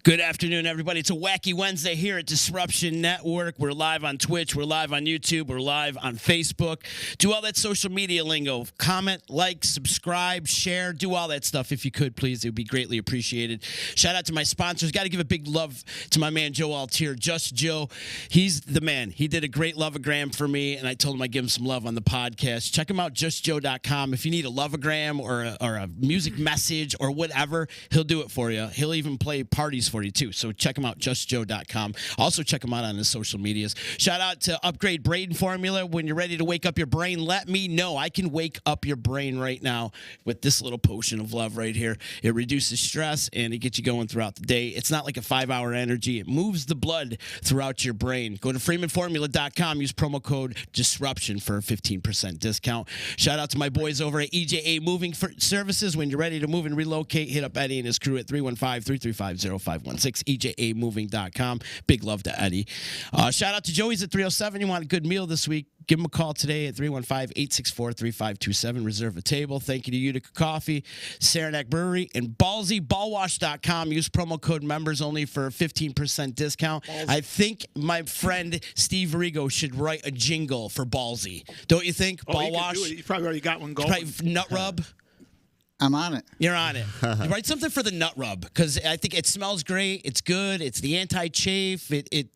Good afternoon, everybody. It's a wacky Wednesday here at Disruption Network. We're live on Twitch. We're live on YouTube. We're live on Facebook. Do all that social media lingo. Comment, like, subscribe, share. Do all that stuff if you could, please. It would be greatly appreciated. Shout out to my sponsors. Got to give a big love to my man, Joe Altier. Just Joe. He's the man. He did a great loveogram for me, and I told him I'd give him some love on the podcast. Check him out, justjoe.com. If you need a loveogram or a music message or whatever, he'll do it for you. He'll even play parties for you too. So check him out, justjoe.com. Also check him out on his social medias. Shout out to Upgrade Brain Formula. When you're ready to wake up your brain, let me know. I can wake up your brain right now with this little potion of love right here. It reduces stress and it gets you going throughout the day. It's not like a 5-hour energy. It moves the blood throughout your brain. Go to freemanformula.com. Use promo code DISRUPTION for a 15% discount. Shout out to my boys over at EJA Moving Services. When you're ready to move and relocate, hit up Eddie and his crew at 315-335-0516, EJAmoving.com. Big love to Eddie. Shout out to Joey's at 307. You want a good meal this week? Give him a call today at 315-864-3527. Reserve a table. Thank you to Utica Coffee, Saranac Brewery, and Ballsy, ballwash.com. Use promo code members only for a 15% discount. Ballsy. I think my friend Steve Rigo should write a jingle for Ballsy. Don't you think? Ball wash. You probably already got one going. Nut rub. I'm on it. You're on it. Write something for the nut rub because I think it smells great. It's good. It's the anti-chafe.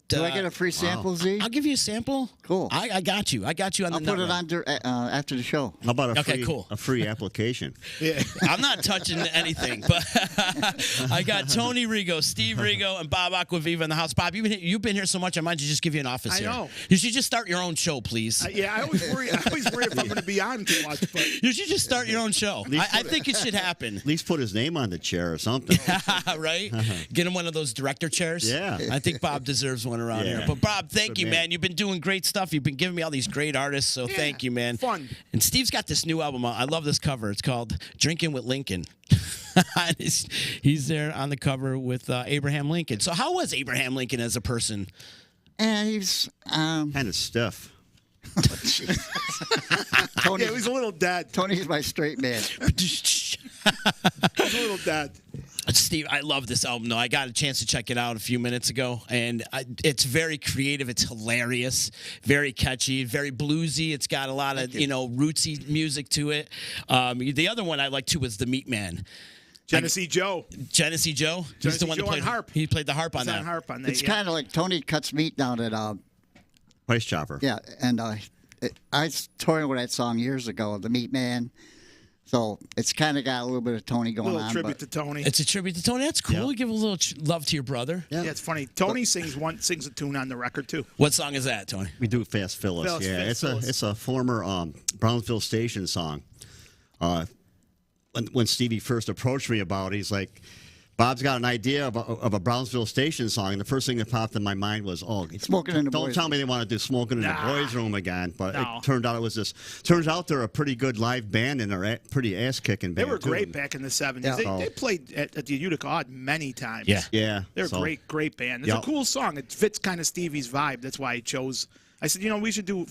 Do I get a free sample, Z? I'll give you a sample. Cool. I got you. I got you on the nut rub. I'll put it on after the show. How about a free application? Yeah. I'm not touching anything, but I got Tony Rigo, Steve Rigo, and Bob Acquaviva in the house. Bob, you've been here so much, I might just give you an office here. I know. You should just start your own show, please. Yeah, I always worry if I'm going to be on too much. But you should just start your own show. I think it should happen. At least put his name on the chair or something. Right? Get him one of those director chairs. Yeah. I think Bob deserves one around here. But Bob, thank you, man. You've been doing great stuff. You've been giving me all these great artists, so thank you, man. Fun. And Steve's got this new album out. I love this cover. It's called Drinking with Lincoln. He's there on the cover with Abraham Lincoln. So how was Abraham Lincoln as a person? And he's kind of stiff. Tony, he's a little dad. Tony's my straight man. He's a little dad. Steve, I love this album, though. I got a chance to check it out a few minutes ago, and it's very creative. It's hilarious, very catchy, very bluesy. It's got a lot of, rootsy music to it. The other one I like, too, was The Meat Man. Genesee Joe. He's the one that played harp. He played the harp on that. It's kind of like Tony cuts meat down at Price Chopper. Yeah, and I was touring with that song years ago, The Meat Man. So it's kind of got a little bit of Tony going on. A little tribute to Tony. It's a tribute to Tony. That's cool. Yep. Give a little love to your brother. Yeah, it's funny. Tony sings a tune on the record too. What song is that, Tony? We do Fast Phyllis. It's a former Brownsville Station song. When Stevie first approached me about it, he's like, Bob's got an idea of a Brownsville Station song, and the first thing that popped in my mind was, Smoking in the don't boys' tell room. me they want to do Smoking in the Boys' Room again. But it turned out it was this. Turns out they're a pretty good live band, and they're pretty ass-kicking band. They were great back in the 70s. Yeah. They played at the Utica Odd many times. Yeah. They're a great band. It's a cool song. It fits kind of Stevie's vibe. That's why I chose. I said, if we're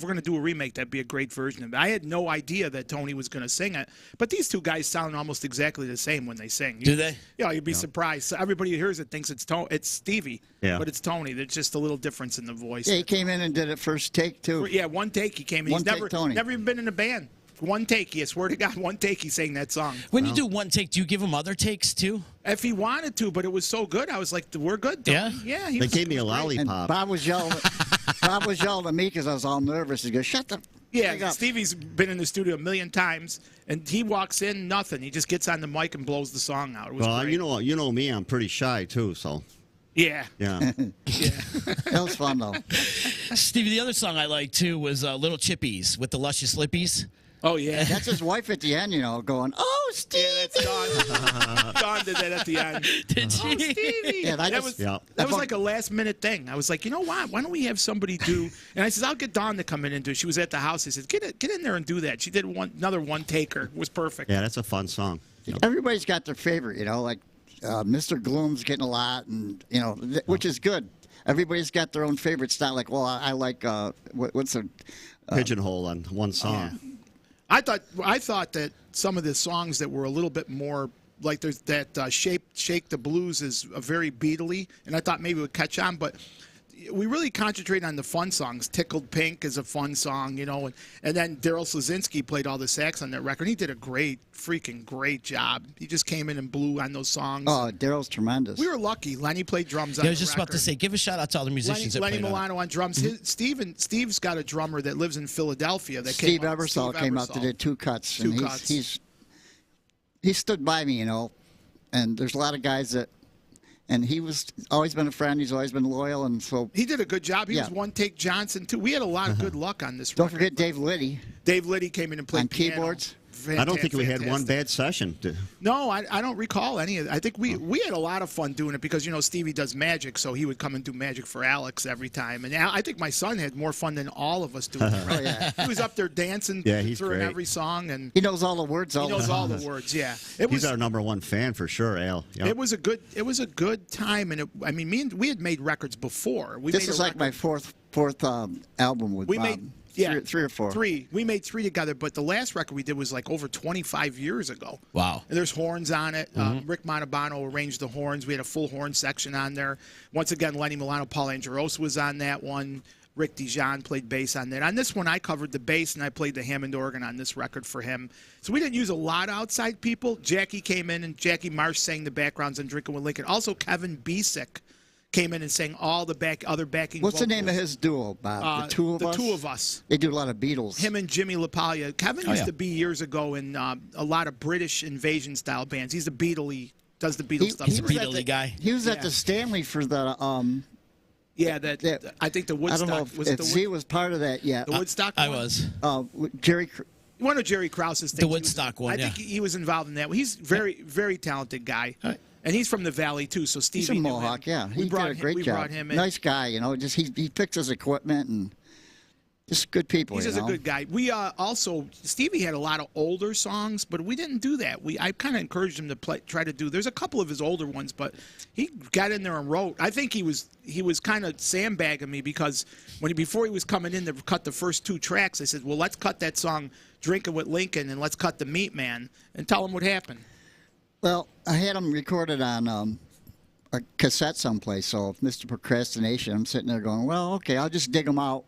going to do a remake, that'd be a great version of it. I had no idea that Tony was going to sing it, but these two guys sound almost exactly the same when they sing. Do they? Yeah, you'd be surprised. So everybody who hears it thinks it's Stevie, but it's Tony. There's just a little difference in the voice. Yeah, he came in and did it first take, too. Yeah, one take he came in. He's never even been in a band. One take, I swear to God, one take he sang that song. When you do one take, do you give him other takes, too? If he wanted to, but it was so good, I was like, we're good, Tony. Yeah? Yeah. They gave me a lollipop. And Bob was yelling at me because I was all nervous. He goes, shut the Yeah, Stevie's been in the studio a million times, and he walks in, nothing. He just gets on the mic and blows the song out. It was great. You know me, I'm pretty shy, too, so... Yeah. That was fun, though. Stevie, the other song I liked, too, was Little Chippies with the Luscious Lippies. Oh, yeah. That's his wife at the end, going, oh, Stevie. Yeah, that's Dawn. Dawn did that at the end. Did she? Oh, Stevie. Yeah, that was like a last-minute thing. I was like, you know what? Why don't we have somebody do... And I said, I'll get Dawn to come in and do it. She was at the house. I said, get in there and do that. She did another one-taker. It was perfect. Yeah, that's a fun song. Everybody's got their favorite, like Mr. Gloom's getting a lot, and, which is good. Everybody's got their own favorite style. Like, well, I like, what's a... Pigeonhole on one song. Yeah. I thought that some of the songs that were a little bit more like there's that Shake the Blues is a very Beatley, and I thought maybe it would catch on, but we really concentrate on the fun songs. Tickled Pink is a fun song, you know, and then Daryl Slazinski played all the sax on that record. He did a freaking great job. He just came in and blew on those songs. Oh, Daryl's tremendous. We were lucky. Lenny played drums on I was the just record. about to say, give a shout out to all the musicians Lenny that played Milano on drums. Steve's got a drummer that lives in Philadelphia. Steve Ebersol came out to do 2 cuts. Two and cuts. He stood by me, you know, and there's a lot of guys that. And he was always been a friend. He's always been loyal, and so he did a good job. He was One Take Johnson too. We had a lot of good luck on this. Don't record. forget Dave Liddy. Dave Liddy came in and played on piano. keyboards. I don't think we had one bad session. No, I don't recall any of it. I think we had a lot of fun doing it because, you know, Stevie does magic, so he would come and do magic for Alex every time. And I think my son had more fun than all of us doing it. Right? Oh, yeah. He was up there dancing he's through great. every song. And He knows all the words. he knows all the words, yeah. He's our #1 fan for sure, Al. Yep. It was a good time. And we had made records before. This is like my fourth album with Bob. Made three or four. Three. We made 3 together, but the last record we did was like over 25 years ago. Wow. And there's horns on it. Rick Montalbano arranged the horns. We had a full horn section on there. Once again, Lenny Milano, Paul Angelos was on that one. Rick Dijon played bass on that. On this one, I covered the bass, and I played the Hammond organ on this record for him. So we didn't use a lot of outside people. Jackie came in, and Jackie Marsh sang the backgrounds on Drinking with Lincoln. Also, Kevin Bisick came in and sang all the other backing What's vocals. the name of his duo, Bob? The Two of Us? They do a lot of Beatles. Him and Jimmy LaPaglia. Kevin used to be years ago in a lot of British invasion-style bands. He's a Beatle-y, does the Beatles stuff. He's a Beatle-y guy. He was at the Stanley for the... I think the Woodstock. I don't know if Z was part of that yet. The Woodstock I one? was. One of Jerry Krause's things. The Woodstock one, I think he was involved in that. He's very, very talented guy. And he's from the Valley, too, so Stevie He's from knew Mohawk, him. yeah. He did a great job. We brought him in. Nice guy, you know. Just he fixed his equipment and just good people, He's just a good guy. We also, Stevie had a lot of older songs, but we didn't do that. I kind of encouraged him to try to do. There's a couple of his older ones, but he got in there and wrote. I think he was kind of sandbagging me because before he was coming in to cut the first 2 tracks, I said, well, let's cut that song Drinking with Lincoln and let's cut the Meat Man and tell him what happened. Well, I had him recorded on a cassette someplace, so Mr. Procrastination, I'm sitting there going, well, okay, I'll just dig them out.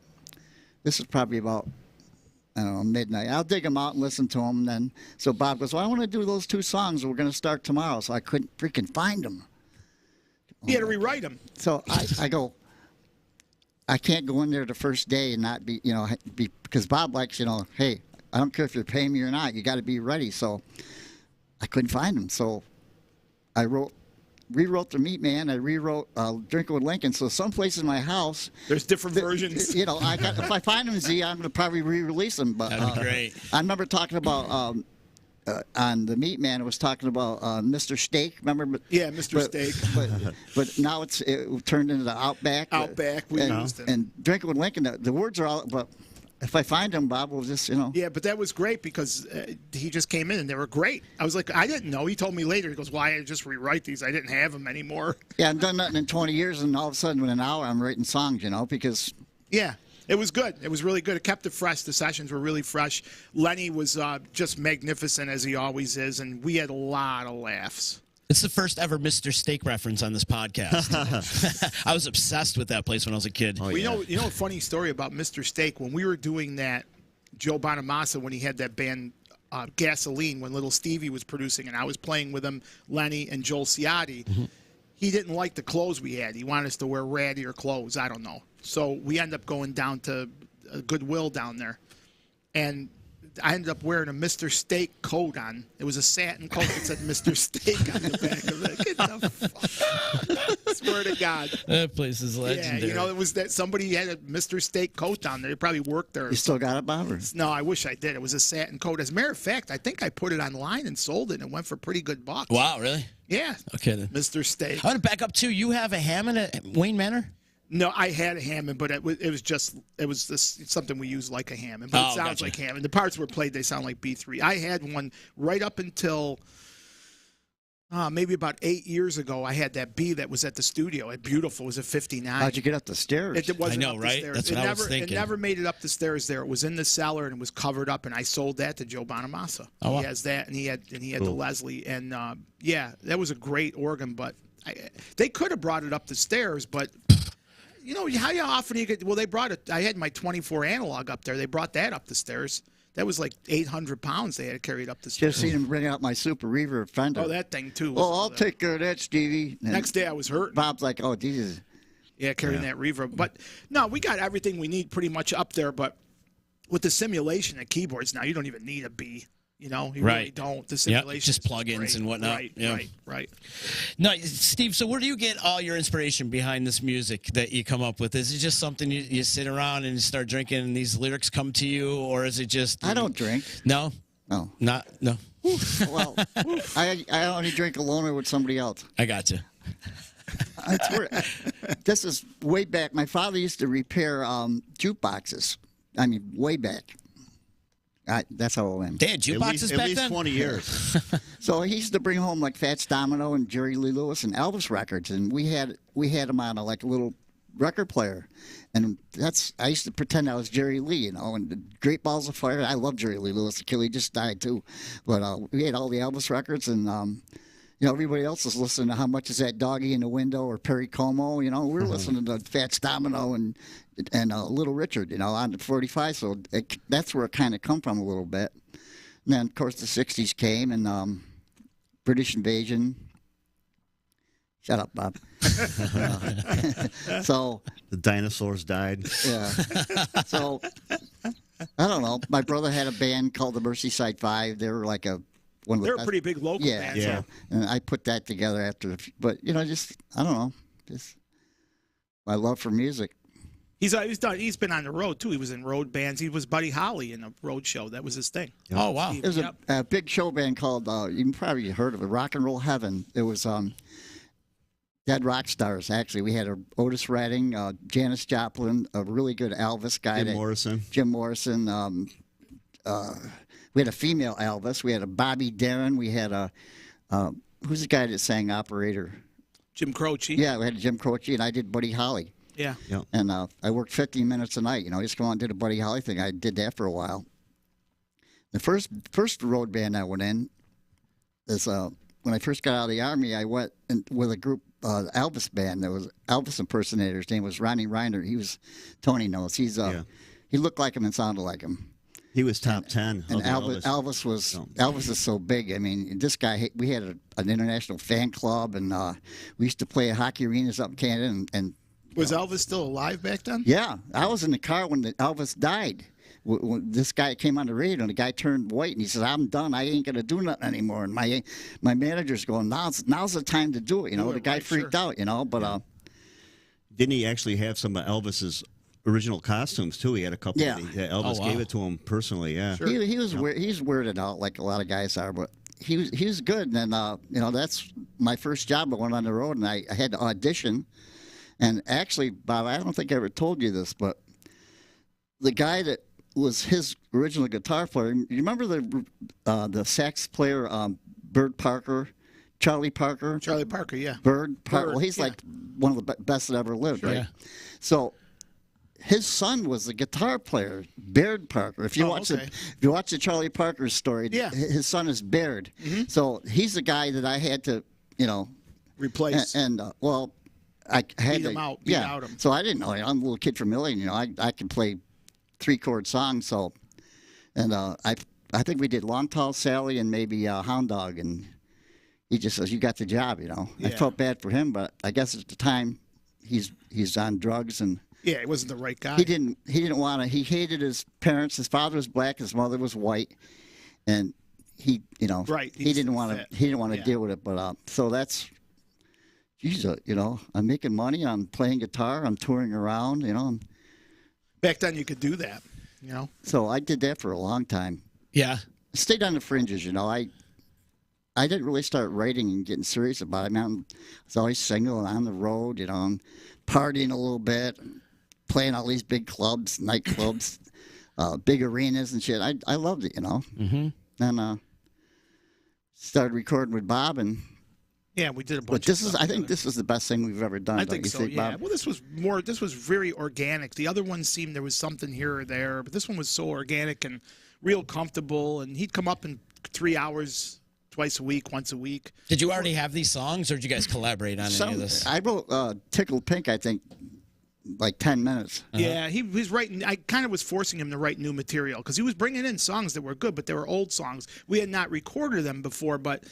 This is probably about, I don't know, midnight. I'll dig them out and listen to them. And then, so Bob goes, well, I want to do those 2 songs. We're going to start tomorrow. So I couldn't freaking find them. He had to rewrite them. So I go, I can't go in there the first day and not be, you know, because Bob likes, you know, hey, I don't care if you're paying me or not. You got to be ready. So I couldn't find them. So I rewrote the Meat Man. I rewrote Drinking with Lincoln. So someplace in my house, there's different versions. You know, if I find them, Z, I'm going to probably re-release them. But That'd be great. I remember talking about on the Meat Man. It was talking about Mr. Steak. Remember? Yeah, Mr. Steak. But now it turned into the Outback. Outback. We used it. And Drinking with Lincoln. The words are all, but. If I find them, Bob will just, you know. Yeah, but that was great because he just came in and they were great. I was like, I didn't know. He told me later. He goes, why I just rewrite these? I didn't have them anymore. Yeah, I've done nothing in 20 years, and all of a sudden, in an hour, I'm writing songs, you know, because. Yeah, it was good. It was really good. It kept it fresh. The sessions were really fresh. Lenny was just magnificent, as he always is, and we had a lot of laughs. It's the first ever Mr. Steak reference on this podcast. I was obsessed with that place when I was a kid. Oh, yeah. You know a funny story about Mr. Steak? When we were doing that, Joe Bonamassa, when he had that band Gasoline, when Little Stevie was producing, and I was playing with him, Lenny and Joel Ciotti, he didn't like the clothes we had. He wanted us to wear rattier clothes. I don't know. So we ended up going down to Goodwill down there. And I ended up wearing a Mr. Steak coat on. It was a satin coat that said Mr. Steak on the back of it. Get the fuck. Swear to God. That place is legendary. Yeah, you know, it was that somebody had a Mr. Steak coat on there. They probably worked there. You still got it, Bob? No, I wish I did. It was a satin coat. As a matter of fact, I think I put it online and sold it, and it went for pretty good bucks. Wow, really? Yeah. Okay, then. Mr. Steak. I want to back up, too. You have a Hammond at Wayne Manor? No, I had a Hammond, but it was something we used like a Hammond, but it sounds like Hammond. The parts were played, they sound like B3. I had one right up until maybe about 8 years ago, I had that B that was at the studio. It beautiful. It was a 59. How'd you get up the stairs? It wasn't I know, up right? the stairs. That's what I was thinking. It never made it up the stairs there. It was in the cellar and it was covered up, and I sold that to Joe Bonamassa. Oh, wow. He has that, and he had the Leslie, and yeah, that was a great organ. But they could have brought it up the stairs, but you know how often you get? Well, they brought it. I had my 24 analog up there. They brought that up the stairs. That was like 800 pounds they had carried up the stairs. Just seen him bring out my Super Reaver Fender. Oh, that thing too. Oh, I'll take care of that, Stevie. And Next day I was hurting. Bob's like, oh, Jesus. Yeah, carrying that reverb. But no, we got everything we need pretty much up there. But with the simulation and keyboards now, you don't even need a B. You know, you really don't. The simulation, just plugins and whatnot. Right. No, Steve. So where do you get all your inspiration behind this music that you come up with? Is it just something you sit around and start drinking, and these lyrics come to you, or is it just? I don't drink. No. No. No. Well, I only drink alone or with somebody else. I got you. This is way back. My father used to repair jukeboxes. I mean, way back. That's how old I am. They had jukeboxes back then? At least 20 years. So he used to bring home like Fats Domino and Jerry Lee Lewis and Elvis records, and we had them on a little record player, and I used to pretend I was Jerry Lee, you know. And the Great Balls of Fire. I love Jerry Lee Lewis. The kid, he just died too, but we had all the Elvis records, and you know, everybody else is listening to How Much Is That Doggy in the Window or Perry Como. You know, we're listening to Fats Domino and Little Richard, you know, on the 45. So that's where it kind of come from a little bit. And then, of course, the 60s came and British invasion. Shut up, Bob. So the dinosaurs died. Yeah. So I don't know. My brother had a band called the Merseyside Five. They were like one of the They're best. a pretty big local band. Yeah. So, and I put that together after. But you know, just I don't know. Just my love for music. He's been on the road too. He was in road bands. He was Buddy Holly in a road show. That was his thing. Yep. Oh wow! It was a big show band called you probably heard of it, Rock and Roll Heaven. It was dead rock stars. Actually, we had Otis Redding, Janis Joplin, a really good Elvis guy. Jim Morrison. We had a female Elvis. We had a Bobby Darin. We had who's the guy that sang Operator? Jim Croce. Yeah, we had Jim Croce, and I did Buddy Holly. Yeah. And I worked 15 minutes a night. You know, just go on and did a Buddy Holly thing. I did that for a while. The first road band I went in is when I first got out of the Army, I went with a group, Elvis band. There was Elvis impersonator. His name was Ronnie Reiner. He was, Tony knows. He looked like him and sounded like him. He was top 10. And Elvis is so big. I mean, this guy, we had an international fan club, and we used to play at hockey arenas up in Canada. And was Elvis still alive back then? Yeah. I was in the car when Elvis died. When this guy came on the radio, and the guy turned white, and he says, "I'm done. I ain't going to do nothing anymore." And my manager's going, "Now's the time to do it." You know, the guy freaked out, you know, but... Didn't he actually have some of Elvis's original costumes too? He had a couple. Yeah. Elvis gave it to him personally. Yeah, sure. He was he's weirded out like a lot of guys are, but he was good. And then you know, that's my first job. I went on the road and I had to audition. And actually, Bob, I don't think I ever told you this, but the guy that was his original guitar player. You remember the sax player Bird Parker? Charlie Parker? Charlie Parker, yeah. Bird Parker. Well, he's like one of the best that ever lived, right? Yeah. So his son was the guitar player, Baird Parker. If you watch the Charlie Parker story, his son is Baird. Mm-hmm. So he's the guy that I had to, you know, replace. And well, I had beat him out. Beat out him. So I didn't know. I'm a little kid from Million. You know, I can play 3-chord songs. So, and I think we did Long Tall Sally and maybe Hound Dog, and he just says, "You got the job," you know. Yeah. I felt bad for him, but I guess at the time he's on drugs, and yeah, he wasn't the right guy. He didn't want to. He hated his parents. His father was black, his mother was white, and he didn't want to deal with it. But so that's, geez, you know, I'm making money. I'm playing guitar. I'm touring around. You know. Back then, you could do that. You know. So I did that for a long time. Yeah. Stayed on the fringes. You know, I didn't really start writing and getting serious about it. I mean, I was always single and on the road, you know, and partying a little bit, playing all these big clubs, nightclubs, big arenas and shit. I loved it, you know. Mm-hmm. And started recording with Bob, and Yeah, we did a bunch. But this of is, stuff I think, together. this is the best thing we've ever done. I don't think you so. think, Yeah. Bob? Well, this was more. This was very organic. The other ones seemed there was something here or there, but this one was so organic and real comfortable. And he'd come up in 3 hours, twice a week, once a week. Did you already have these songs, or did you guys collaborate on any of this? I wrote "Tickle Pink," I think, like 10 minutes. Yeah, he was writing. I kind of was forcing him to write new material because he was bringing in songs that were good, but they were old songs. We had not recorded them before, but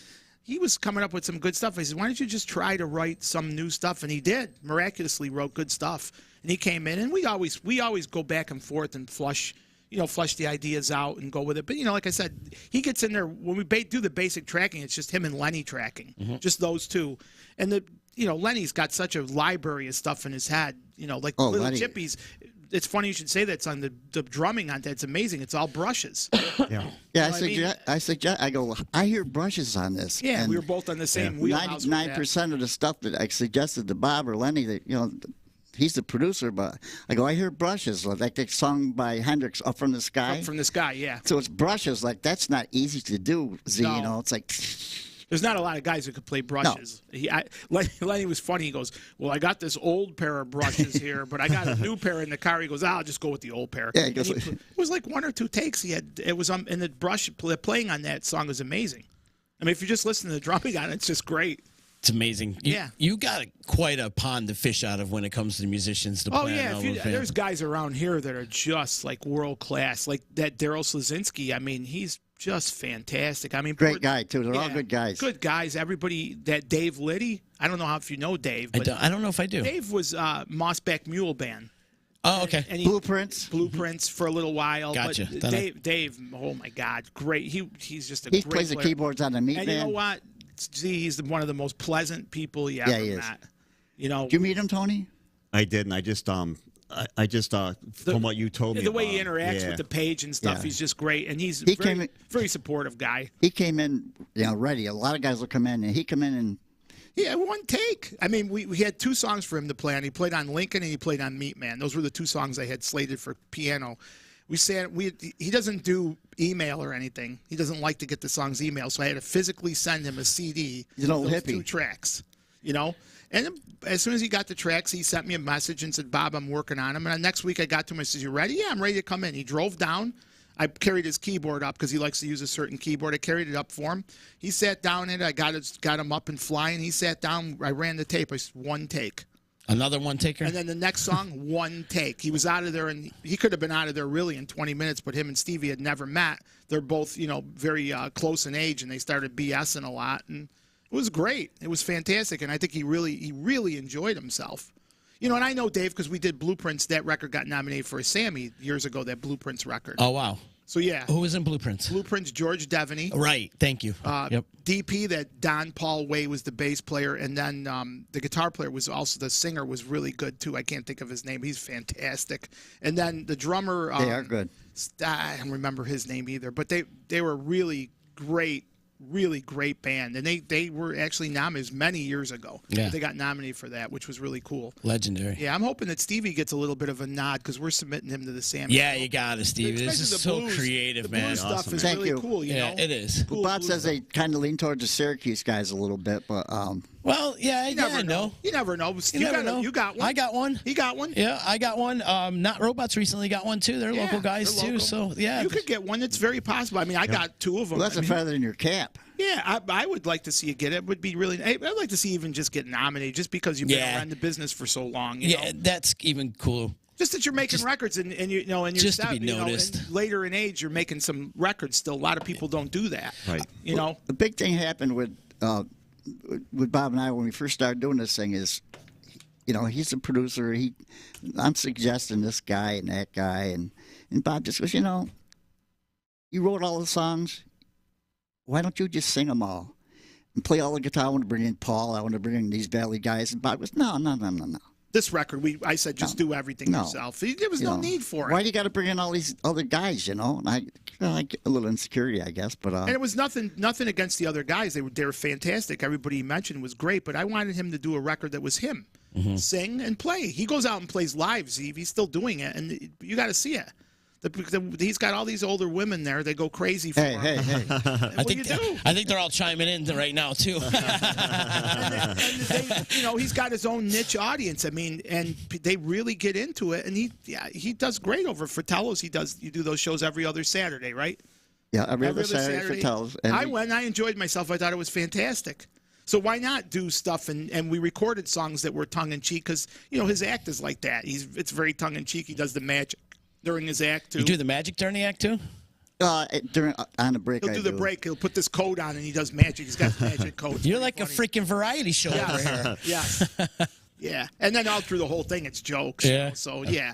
he was coming up with some good stuff. I said, "Why don't you just try to write some new stuff?" And he did. Miraculously wrote good stuff. And he came in, and we always go back and forth and flush the ideas out and go with it. But like I said, he gets in there when we do the basic tracking. It's just him and Lenny tracking, just those two. And Lenny's got such a library of stuff in his head. Like Little Lenny. Chippies. It's funny you should say that on the drumming on that. It's amazing. It's all brushes. Yeah. Yeah, I go, I hear brushes on this. Yeah, and we were both on the same wheelhouse. 99% of the stuff that I suggested to Bob or Lenny, that he's the producer, but I go, I hear brushes, like that song by Hendrix, Up From the Sky. Up From the Sky, yeah. So it's brushes, like that's not easy to do, Z, No. it's like... There's not a lot of guys who could play brushes. No. Lenny was funny. He goes, "Well, I got this old pair of brushes here, but I got a new pair in the car." He goes, "I'll just go with the old pair." Yeah, he goes, it was like 1 or 2 takes he had. It was and the playing on that song is amazing. I mean, if you just listen to the drumming on it, it's just great. It's amazing. You got quite a pond to fish out of when it comes to the musicians to play. Oh yeah, there's guys around here that are just like world class, like that Daryl Slazinski. I mean, he's just fantastic. I mean, great guy too. They're all good guys. Good guys. Everybody. That Dave Liddy. I don't know if you know Dave. But I don't know if I do. Dave was Mossback Mule Band. Oh, okay. And Blueprints for a little while. Gotcha. But Dave. Oh my God, great. He's just a he great plays player. the keyboards on the Meat And Man. you know what? He's one of the most pleasant people you ever met. Did you meet him, Tony? I didn't. I just from what you told me, the way he interacts with the page and stuff, he's just great, and he's very supportive guy. He came in, ready. A lot of guys will come in, and he come in and. Yeah, one take. I mean, we had 2 songs for him to play on. He played on Lincoln and he played on Meat Man. Those were the 2 songs I had slated for piano. He doesn't do email or anything. He doesn't like to get the songs emailed, so I had to physically send him a CD. He's an old those hippie. 2 tracks, And then, as soon as he got the tracks, he sent me a message and said, "Bob, I'm working on them." And the next week I got to him and said, "You ready?" "Yeah, I'm ready to come in." He drove down. I carried his keyboard up because he likes to use a certain keyboard. I carried it up for him. He sat down in it. I got him up and flying. He sat down. I ran the tape. I said, 1 take. Another one taker? And then the next song, 1 take. He was out of there, and he could have been out of there really in 20 minutes, but him and Stevie had never met. They're both, very close in age, and they started BSing a lot, and it was great. It was fantastic, and I think he really enjoyed himself. And I know Dave because we did Blueprints. That record got nominated for a Sammy years ago, that Blueprints record. Oh, wow. So, yeah. Who was in Blueprints? Blueprints, George Devaney. Right. Thank you. Yep. DP, that Don Paul Way was the bass player, and then the guitar player was also the singer was really good too. I can't think of his name. He's fantastic. And then the drummer. They are good. I don't remember his name either, but they were really great band, and they were actually nominated many years ago. Yeah. They got nominated for that, which was really cool. Legendary. Yeah, I'm hoping that Stevie gets a little bit of a nod because we're submitting him to the Sammy. Yeah, you got it, Stevie. This is so creative, the man. blues stuff Awesome, is man. really Thank you. cool. You know? It is. Cool Bob blues says stuff. they kind of lean towards the Syracuse guys a little bit, but Well, yeah, You never I know. You never know. You never know. You got one. I got one. He got one. Yeah, I got one. Not Robots recently got one too. They're local guys they're too. local. So yeah, You could get one. That's very possible. I mean, I got 2 of them. well, that's a feather in your cap. Yeah, I would like to see you get it. Would be really. I'd like to see you even just get nominated, just because you've been around the business for so long. You know? that's even cool. Just that you're making records and you know and you're just to be noticed. and later in age, you're making some records. Still, a lot of people don't do that. Right. You know. The big thing happened with Bob and I when we first started doing this thing is, he's a producer. I'm suggesting this guy and that guy, and Bob just goes, you wrote all the songs. Why don't you just sing them all and play all the guitar? I want to bring in Paul. I want to bring in these Valley guys. And Bob goes, no. This record, I said just do everything yourself. There was no need for it. Why do you got to bring in all these other guys? And I get a little insecurity, I guess. But and it was nothing against the other guys. They were fantastic. Everybody he mentioned was great. But I wanted him to do a record that was him, sing and play. He goes out and plays live. Steve. He's still doing it, and you got to see it. He's got all these older women there. They go crazy for him. Hey. I think they're all chiming in right now too. and he's got his own niche audience. I mean, and they really get into it. And he does great over Fratello's. You do those shows every other Saturday, right? Yeah, every other Saturday Fratello's. I went. I enjoyed myself. I thought it was fantastic. So why not do stuff? And we recorded songs that were tongue in cheek because his act is like that. It's very tongue in cheek. He does the magic during his act too. You do the magic during the act too? On the break, he'll do the break. He'll put this coat on and he does magic. He's got the magic coat. You're like funny. A freaking variety show over here. Yes. Yeah. And then all through the whole thing, it's jokes. Yeah. So yeah,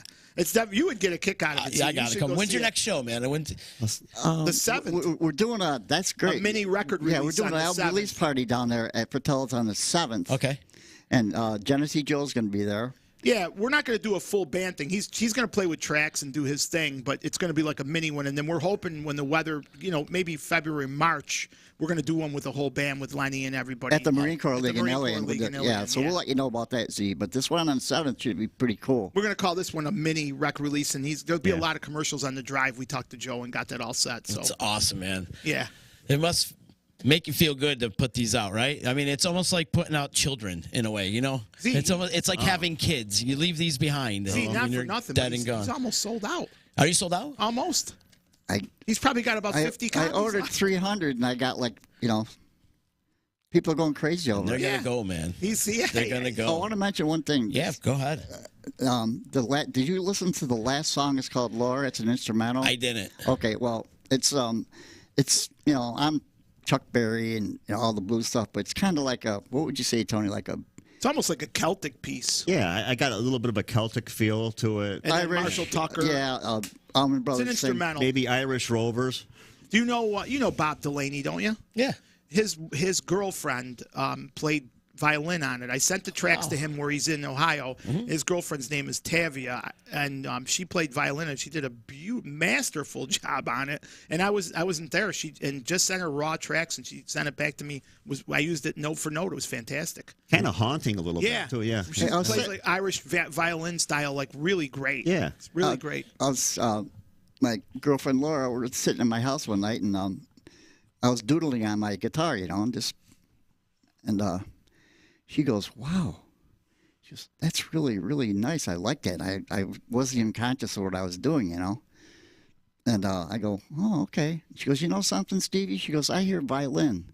you would get a kick out of it. Yeah, I gotta come. When's your next show, man? The 7th. We're doing that's great. A mini record release. Yeah, we're doing an album release party down there at Fratello's on the 7th. Okay. And Genesee Joe's going to be there. Yeah, we're not going to do a full band thing. He's going to play with tracks and do his thing, but it's going to be like a mini one. And then we're hoping when the weather, maybe February, March, we're going to do one with a whole band with Lenny and everybody. At the Marine Corps League in LA. Yeah, so we'll let you know about that, Z. But this one on 7th should be pretty cool. We're going to call this one a mini rec release, and there'll be a lot of commercials on the drive. We talked to Joe and got that all set. So it's awesome, man. Yeah. It must make you feel good to put these out, right? I mean, it's almost like putting out children in a way, See, it's like having kids. You leave these behind. See, not for nothing, dead and gone. He's almost sold out. Are you sold out? Almost. He's probably got about 50 copies. I ordered 300 and I got people are going crazy over it. They're going to go, man. They're going to go. I want to mention one thing. Yeah, go ahead. Did you listen to the last song? It's called Laura. It's an instrumental. I didn't. Okay, well, it's I'm Chuck Berry and all the blues stuff, but it's kind of like what would you say, Tony? It's almost like a Celtic piece. Yeah, I got a little bit of a Celtic feel to it. And Irish, Marshall Tucker. Yeah, Allman Brothers. It's an instrumental. Maybe Irish Rovers. Do you know Bob Delaney, don't you? Yeah. His girlfriend played violin on it. I sent the tracks to him where he's in Ohio. Mm-hmm. His girlfriend's name is Tavia, and she played violin, and she did a masterful job on it. And I wasn't there. She just sent her raw tracks, and she sent it back to me. I used it note for note. It was fantastic. Kind of haunting a little bit too. Yeah. She plays like Irish violin style, like really great. Yeah, it's really great. My girlfriend Laura were sitting in my house one night, and I was doodling on my guitar, and she goes, "Wow, that's really, really nice. I like that. I wasn't even conscious of what I was doing, And I go, "Oh, okay." She goes, "You know something, Stevie?" She goes, "I hear violin."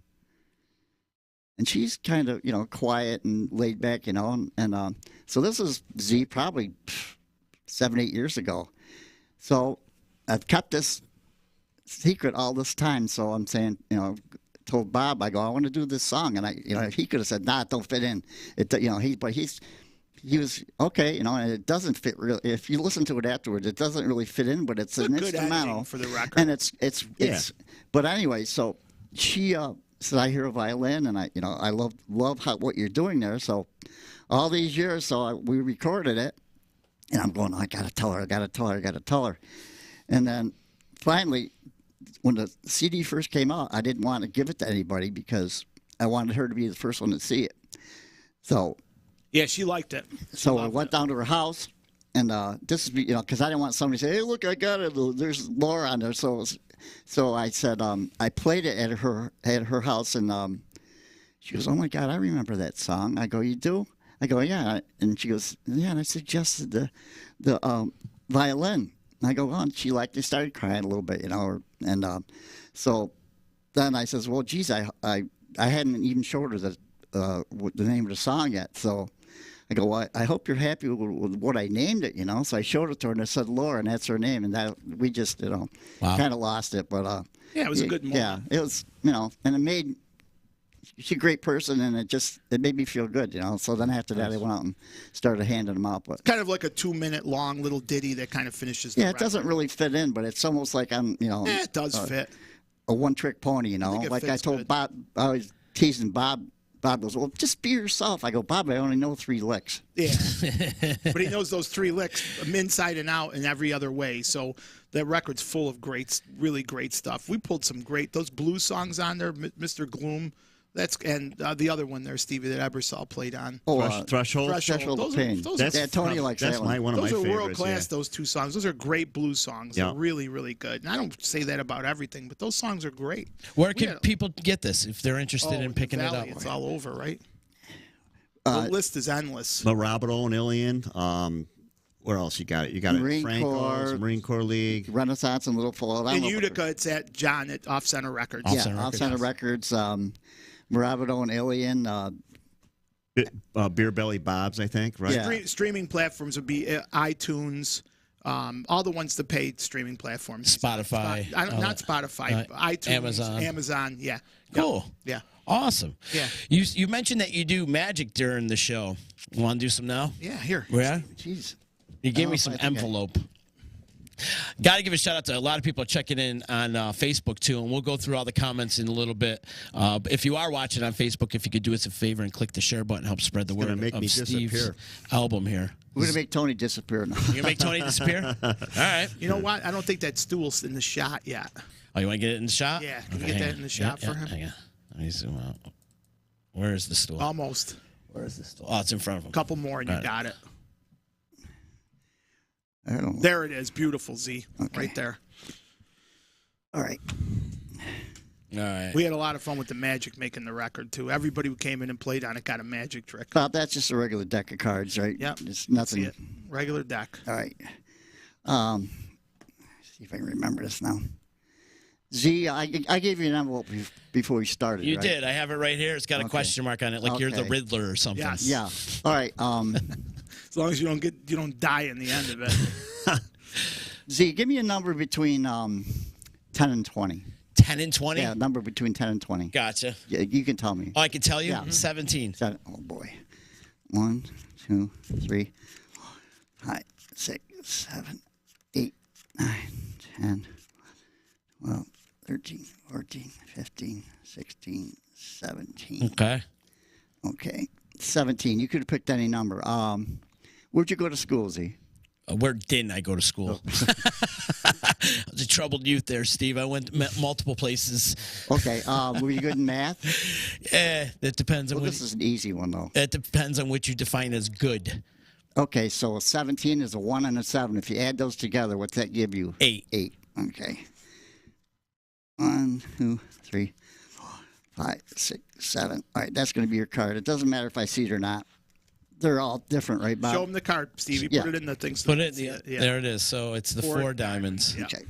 And she's kind of, quiet and laid back, And so this is Z probably 7-8 years ago. So I've kept this secret all this time. So I'm saying, told Bob, I go, I want to do this song, and he could have said, nah, it don't fit in. He was okay, and it doesn't fit really. If you listen to it afterwards, it doesn't really fit in, but it's an instrumental for the record, and it's. But anyway, so she said, I hear a violin, and I love what you're doing there. So all these years, we recorded it, and I'm going, I gotta tell her. And then finally, when the CD first came out, I didn't want to give it to anybody because I wanted her to be the first one to see it. So, yeah, she liked it. So I went down to her house, and this is because I didn't want somebody to say, "Hey, look, I got it. There's Laura on there." So I said, I played it at her house, and she goes, "Oh my God, I remember that song." I go, "You do?" I go, "Yeah," and she goes, "Yeah." And I suggested the violin. And I go on. She started crying a little bit, and so then I says, "Well, geez, I hadn't even showed her the name of the song yet." So I go, "Well, I hope you're happy with what I named it, So I showed it to her, and I said Laura, and that's her name, and that we just, kind of lost it, but yeah, it was a good moment. Yeah, it was, and it made. She's a great person, and it made me feel good, So then after that, I went out and started handing them out. But kind of like a 2-minute long little ditty that kind of finishes. Yeah, it doesn't really fit in, but it's almost like I'm, it does fit. A one-trick pony, Like I told Bob, I was teasing Bob. Bob goes, "Well, just be yourself." I go, "Bob, I only know 3 licks." Yeah, but he knows those 3 licks inside and out and every other way. So that record's full of really great stuff. We pulled some those blues songs on there, Mr. Gloom. And the other one there, Stevie, that Ebersol played on. Oh, Threshold. Threshold of Those Pain. Tony likes that's that one. one of Those my are favorites. world class. Yeah. Those two songs. Those are great blues songs. Yeah. They're really, really good. And I don't say that about everything, but those songs are great. Where can people get this if they're interested in in picking the it Valley, up? It's all over, right? The list is endless. The Robideau and Ilian. Where else you got it? You got Marine it. Franco's, Marine Corps League. Renaissance and Little Fall. In Utica, it's at John at Off Center Records. Off Center Records. Moravido and Alien. Beer Belly Bob's, I think, right? Yeah. Streaming platforms would be iTunes, all the ones that paid streaming platforms. Spotify. Not Spotify. iTunes. Amazon. Yeah. Cool. Yeah. Awesome. Yeah. You mentioned that you do magic during the show. Want to do some now? Yeah. Here. Yeah. Jeez. You gave me some envelope. Got to give a shout out to a lot of people checking in on Facebook too, and we'll go through all the comments in a little bit. If you are watching on Facebook, if you could do us a favor and click the share button, help spread the word of Steve's album here. We're gonna make Tony disappear now. You gonna make Tony disappear? All right. You know what? I don't think that stool's in the shot yet. Oh, you want to get it in the shot? Yeah. Can you get that in the shot for him? Hang on. Let me zoom out. Where is the stool? Almost. Where is the stool? Oh, it's in front of him. A couple more and you got it. I don't know. There it is. Beautiful, Z. Okay. Right there. All right. All right. We had a lot of fun with the magic making the record, too. Everybody who came in and played on it got a magic trick. Bob, that's just a regular deck of cards, right? Yep. It's nothing. See it. Regular deck. All right. See if I can remember this now. Z, I gave you an envelope before we started. You right? did. I have it right here. It's got a question mark on it, like you're the Riddler or something. Yes. Yeah. All right. As long as you don't die in the end of it. Z, give me a number between 10 and 20. 10 and 20? Yeah, a number between 10 and 20. Gotcha. Yeah, you can tell me. Oh, I can tell you? Yeah. 17. Oh, boy. 1, 2, 3, 4, 5, 6, 7, 8, 9, 10, 12, 13, 14, 15, 16, 17. Okay. Okay. 17. You could have picked any number. Where'd you go to school, Z? Where didn't I go to school? I was a troubled youth there, Steve. I went multiple places. Okay. Were you good in math? It depends on Well, what. this is an easy one, though. It depends on what you define as good. Okay, so 17 is a 1 and a 7. If you add those together, what's that give you? 8. 8. Okay. 1, 2, 3, 4, 5, 6, 7. All right, that's going to be your card. It doesn't matter if I see it or not. They're all different, right, Bob? Show him the card, Stevie. Yeah. Put it in the thing. Put it. There it is. So it's the four diamonds. Yeah. Okay.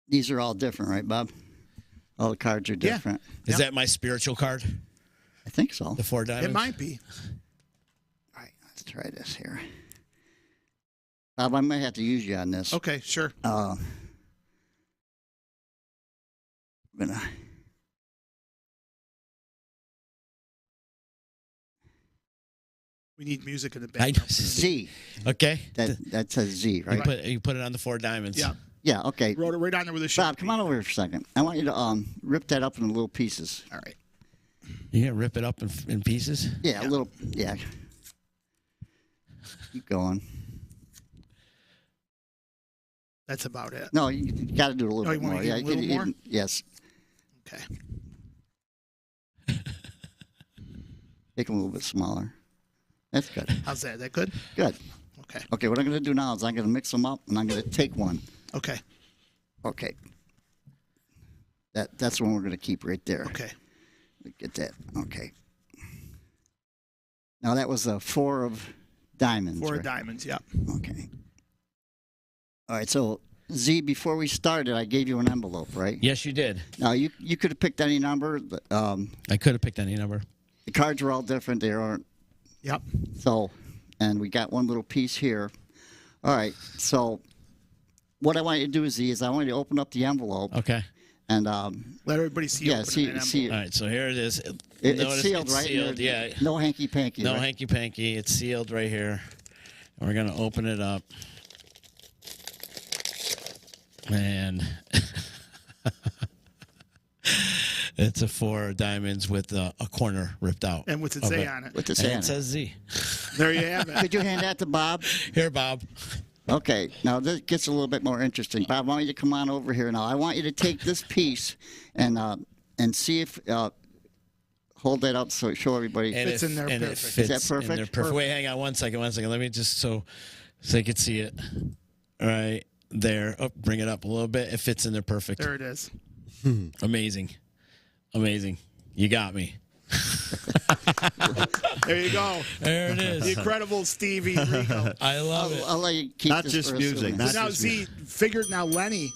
These are all different, right, Bob? All the cards are different. Is that my spiritual card? I think so. The 4 diamonds. It might be. All right, let's try this here. Bob, I might have to use you on this. Okay, sure. I'm gonna. We need music in the I background. know. Z. Okay. That says Z, right? You put it on the 4 diamonds. Yeah. Yeah, okay. Wrote it right on there with a Bob, come on over here for a second. I want you to rip that up into little pieces. All right. You gonna rip it up in pieces? Yeah, a little. Yeah. Keep going. That's about it. No, you got to do it a little Oh, bit you wanna more. do Yeah, a little more? Yes. Okay. Make them a little bit smaller. That's good. How's that? That good? Good. Okay. Okay, what I'm going to do now is I'm going to mix them up, and I'm going to take one. Okay. Okay. That's the one we're going to keep right there. Okay. Get that. Okay. Now that was a 4 of diamonds. 4 right? diamonds. Yeah. Okay. All right. So Z, before we started, I gave you an envelope, right? Yes, you did. Now you could have picked any number. But, I could have picked any number. the cards were all different. They aren't. Yep. So, and we got one little piece here. All right. So, what I want you to do, Z, is I want you to open up the envelope Okay. and Let everybody see. yeah, opening an see. All right. So here it is. It's Notice sealed, it's right? Sealed. Yeah. No hanky panky. No right? hanky panky. It's sealed right here. And we're gonna open it up. And it's a 4 diamonds with a corner ripped out. And what's it of say on it? What's it And say? it says Z. There you have it. Could you hand that to Bob? Here, Bob. Okay, now this gets a little bit more interesting. Bob, I want you to come on over here now. I want you to take this piece and see if hold that up so show everybody. And Fits in there and it perfect. fits Is that in there perfect? perfect. Wait, hang on 1 second. Let me just so they can see it. All right, there. Oh, bring it up a little bit. It fits in there perfect. There it is. Amazing. You got me. There you go. There it The is. incredible Stevie Rigo. I love it. I'll let you keep Not this just for a music, second. not Now, just Z figured now Lenny.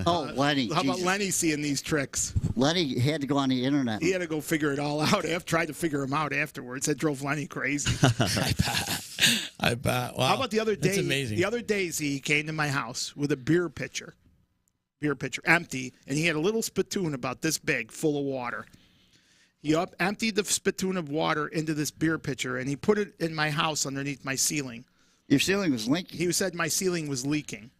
Oh, Lenny. How about Jesus. Lenny seeing these tricks? Lenny had to go on the internet. He had to go figure it all out. Tried to figure them out afterwards. That drove Lenny crazy. I bet. Wow. How about the other day? That's amazing. The other day, he came to my house with a beer pitcher, empty, and he had a little spittoon about this big, full of water. He emptied the spittoon of water into this beer pitcher, and he put it in my house underneath my ceiling. Your ceiling was leaking. He said my ceiling was leaking.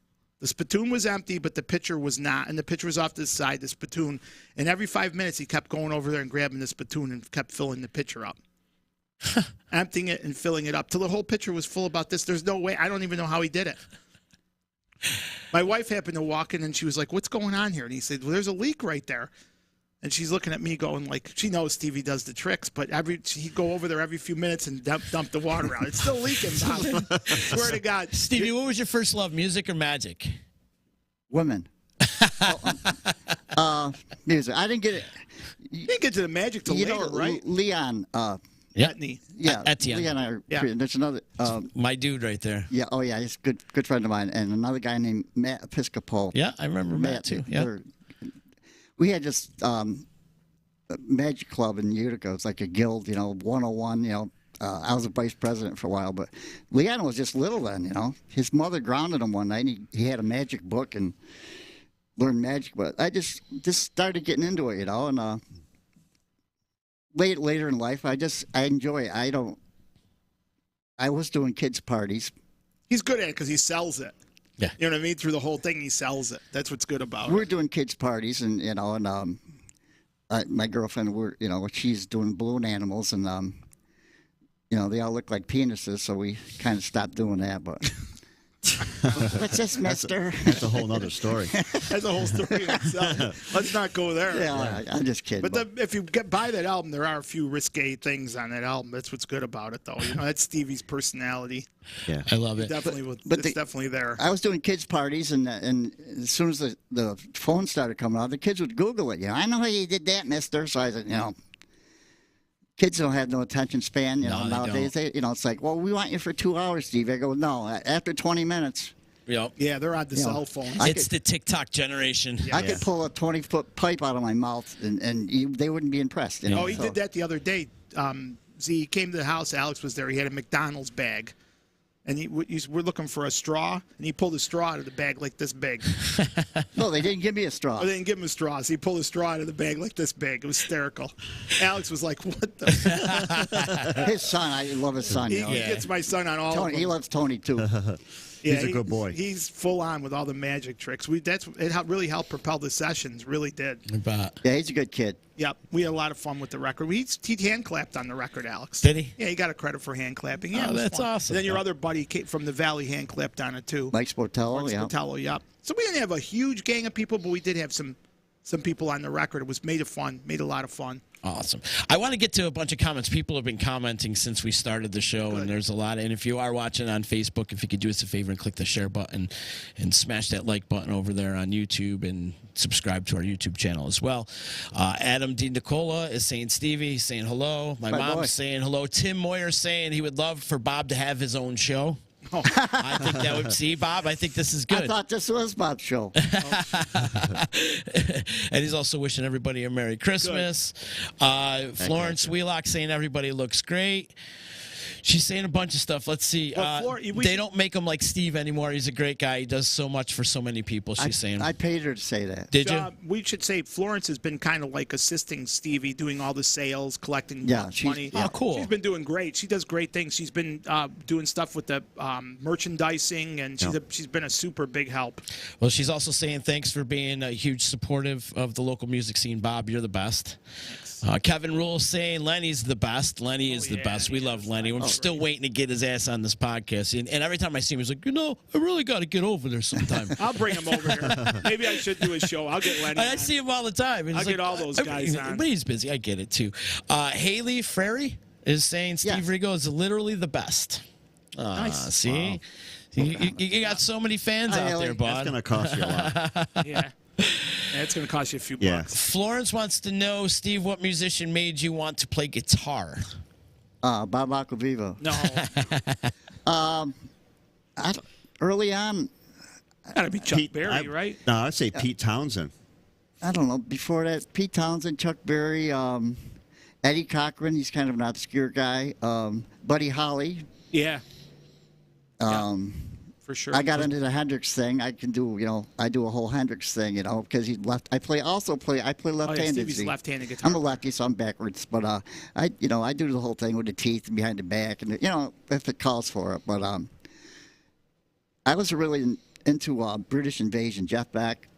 The spittoon was empty, but the pitcher was not, and the pitcher was off to the side, the spittoon. And every 5 minutes, he kept going over there and grabbing the spittoon and kept filling the pitcher up. Emptying it and filling it up till the whole pitcher was full about this. There's no way. I don't even know how he did it. My wife happened to walk in, and she was like, "What's going on here?" And he said, "Well, there's a leak right there." And she's looking at me going like, she knows Stevie does the tricks, but he'd go over there every few minutes and dump the water out. It's still leaking, Bob. Swear to God. Stevie, what was your first love, music or magic? Women. Music. I didn't get it. You didn't get to the magic till later, right? Leon. Etney. Yeah, Etienne. Leon and I are Yeah. there's another. My dude right there. Yeah. Oh, yeah. He's a good friend of mine, and another guy named Matt Episcopo. Yeah, I remember Matt too. Yeah. We had this a magic club in Utica. It's like a guild, 101. I was a vice president for a while, but Leon was just little then. His mother grounded him one night. And he had a magic book and learned magic. But I just started getting into it, and later in life, I enjoy it. I was doing kids' parties. He's good at it because he sells it. Yeah. You know what I mean? Through the whole thing, he sells it. That's what's good about We're it. doing kids' parties, and my girlfriend, she's doing balloon animals, and they all look like penises, so we kind of stopped doing that. But what's this, Mister? That's a whole nother story. That's a whole story in itself. Let's not go there. Yeah, I'm just kidding. But if you buy that album, there are a few risque things on that album. That's what's good about it, though. That's Stevie's personality. Yeah. I love it. It's definitely there. I was doing kids' parties, and as soon as the phone started coming out, the kids would Google it. I know how you did that, Mister. So I said, kids don't have no attention span. No, they nowadays, it's like, well, we want you for 2 hours, Steve. I go, no, after 20 minutes. Yep. Yeah, they're on the cell phones. It's the TikTok generation. Yeah. I could pull a 20-foot pipe out of my mouth, and they wouldn't be impressed. Oh, he did that the other day. Z came to the house. Alex was there. He had a McDonald's bag. And we're looking for a straw, and he pulled a straw out of the bag like this big. No, they didn't give me a straw. Oh, they didn't give him a straw, so he pulled a straw out of the bag like this big. It was hysterical. Alex was like, what the? His son, I love his son. He gets my son on all of Tony, them. he loves Tony, too. Yeah, He's a good boy. He's full on with all the magic tricks. It really helped propel the sessions, really did. Yeah, he's a good kid. Yep, we had a lot of fun with the record. He hand clapped on the record, Alex. Did he? Yeah, he got a credit for hand clapping. Yeah, Oh, it was that's fun. awesome. And then your other buddy from the Valley hand clapped on it too. Mike Sportello, Mark yeah. Sportello, yep. So we didn't have a huge gang of people, but we did have some people on the record. It was made a lot of fun. Awesome. I want to get to a bunch of comments. People have been commenting since we started the show, and there's a lot. And if you are watching on Facebook, if you could do us a favor and click the share button and smash that like button over there on YouTube and subscribe to our YouTube channel as well. Adam D. Nicola is saying Stevie, saying hello. My mom's saying hello. Tim Moyer saying he would love for Bob to have his own show. Oh. I think that would see Bob. I think this is good. I thought this was Bob's show. And he's also wishing everybody a Merry Christmas. Florence Wheelock saying everybody looks great. She's saying a bunch of stuff. Let's see. They don't make him like Steve anymore. He's a great guy. He does so much for so many people, she's saying. I paid her to say that. Did you? We should say Florence has been kind of like assisting Stevie, doing all the sales, collecting money. Oh, cool. She's been doing great. She does great things. She's been doing stuff with the merchandising, and she's been a super big help. Well, she's also saying thanks for being a huge supportive of the local music scene. Bob, you're the best. Kevin Rule saying Lenny's the best. Lenny is the best. We love Lenny. We're still waiting to get his ass on this podcast. And every time I see him, he's like, I really got to get over there sometime. I'll bring him over here. Maybe I should do a show. I'll get Lenny. I see him all the time. And I'll get all those guys on. But he's busy. I get it, too. Haley Frary is saying Steve Rigo is literally the best. Nice. See? Wow. You got so many fans out there, bud. That's going to cost you a lot. Yeah. It's going to cost you a few bucks. Florence wants to know, Steve, what musician made you want to play guitar? Bob Acquaviva. No. Early on, Gotta be Chuck Berry, right? No, I'd say Pete Townsend. I don't know. Before that, Pete Townsend, Chuck Berry, Eddie Cochran. He's kind of an obscure guy. Buddy Holly. Yeah. For sure. I got into the Hendrix thing. I can do, I do a whole Hendrix thing, because he left. I play left-handed. Oh, yeah, Stevie's left-handed guitar. I'm a lefty, so I'm backwards. But I do the whole thing with the teeth and behind the back, and if it calls for it. But I was really into British Invasion, Jeff Beck,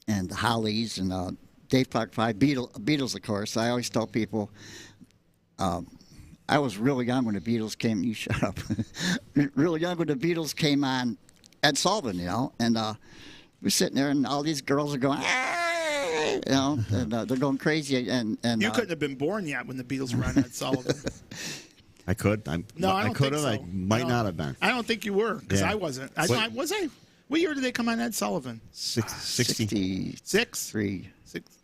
and the Hollies, and Dave Clark Five, Beatles, of course. I always tell people. I was really young when the Beatles came. You shut up. Really young when the Beatles came on Ed Sullivan, and we're sitting there, and all these girls are going, and they're going crazy. And you couldn't have been born yet when the Beatles were on Ed Sullivan. I could. I don't could think have. so. I might not have been. I don't think you were, because I wasn't. Was I? What year did they come on Ed Sullivan? 66, 3,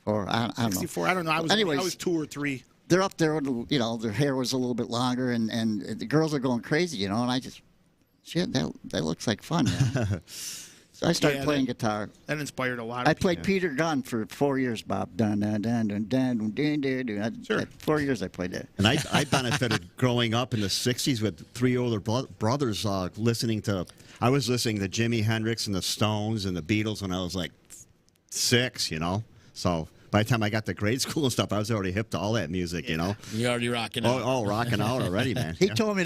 4. I don't know. 64. I don't know. I was 2 or 3. They're up there, their hair was a little bit longer, and the girls are going crazy, and I just, shit, that looks like fun, man. So I started playing guitar. That inspired a lot. I played Peter Gunn for 4 years, Bob. Dun dun dun dun dun dun dun dun. Sure. 4 years I played that. And I benefited growing up in the 60s with 3 older brothers listening to, I was listening to Jimi Hendrix and the Stones and the Beatles when I was like 6, so by the time I got to grade school and stuff, I was already hip to all that music, You're already rocking out. Oh, rocking out already, man. He told me,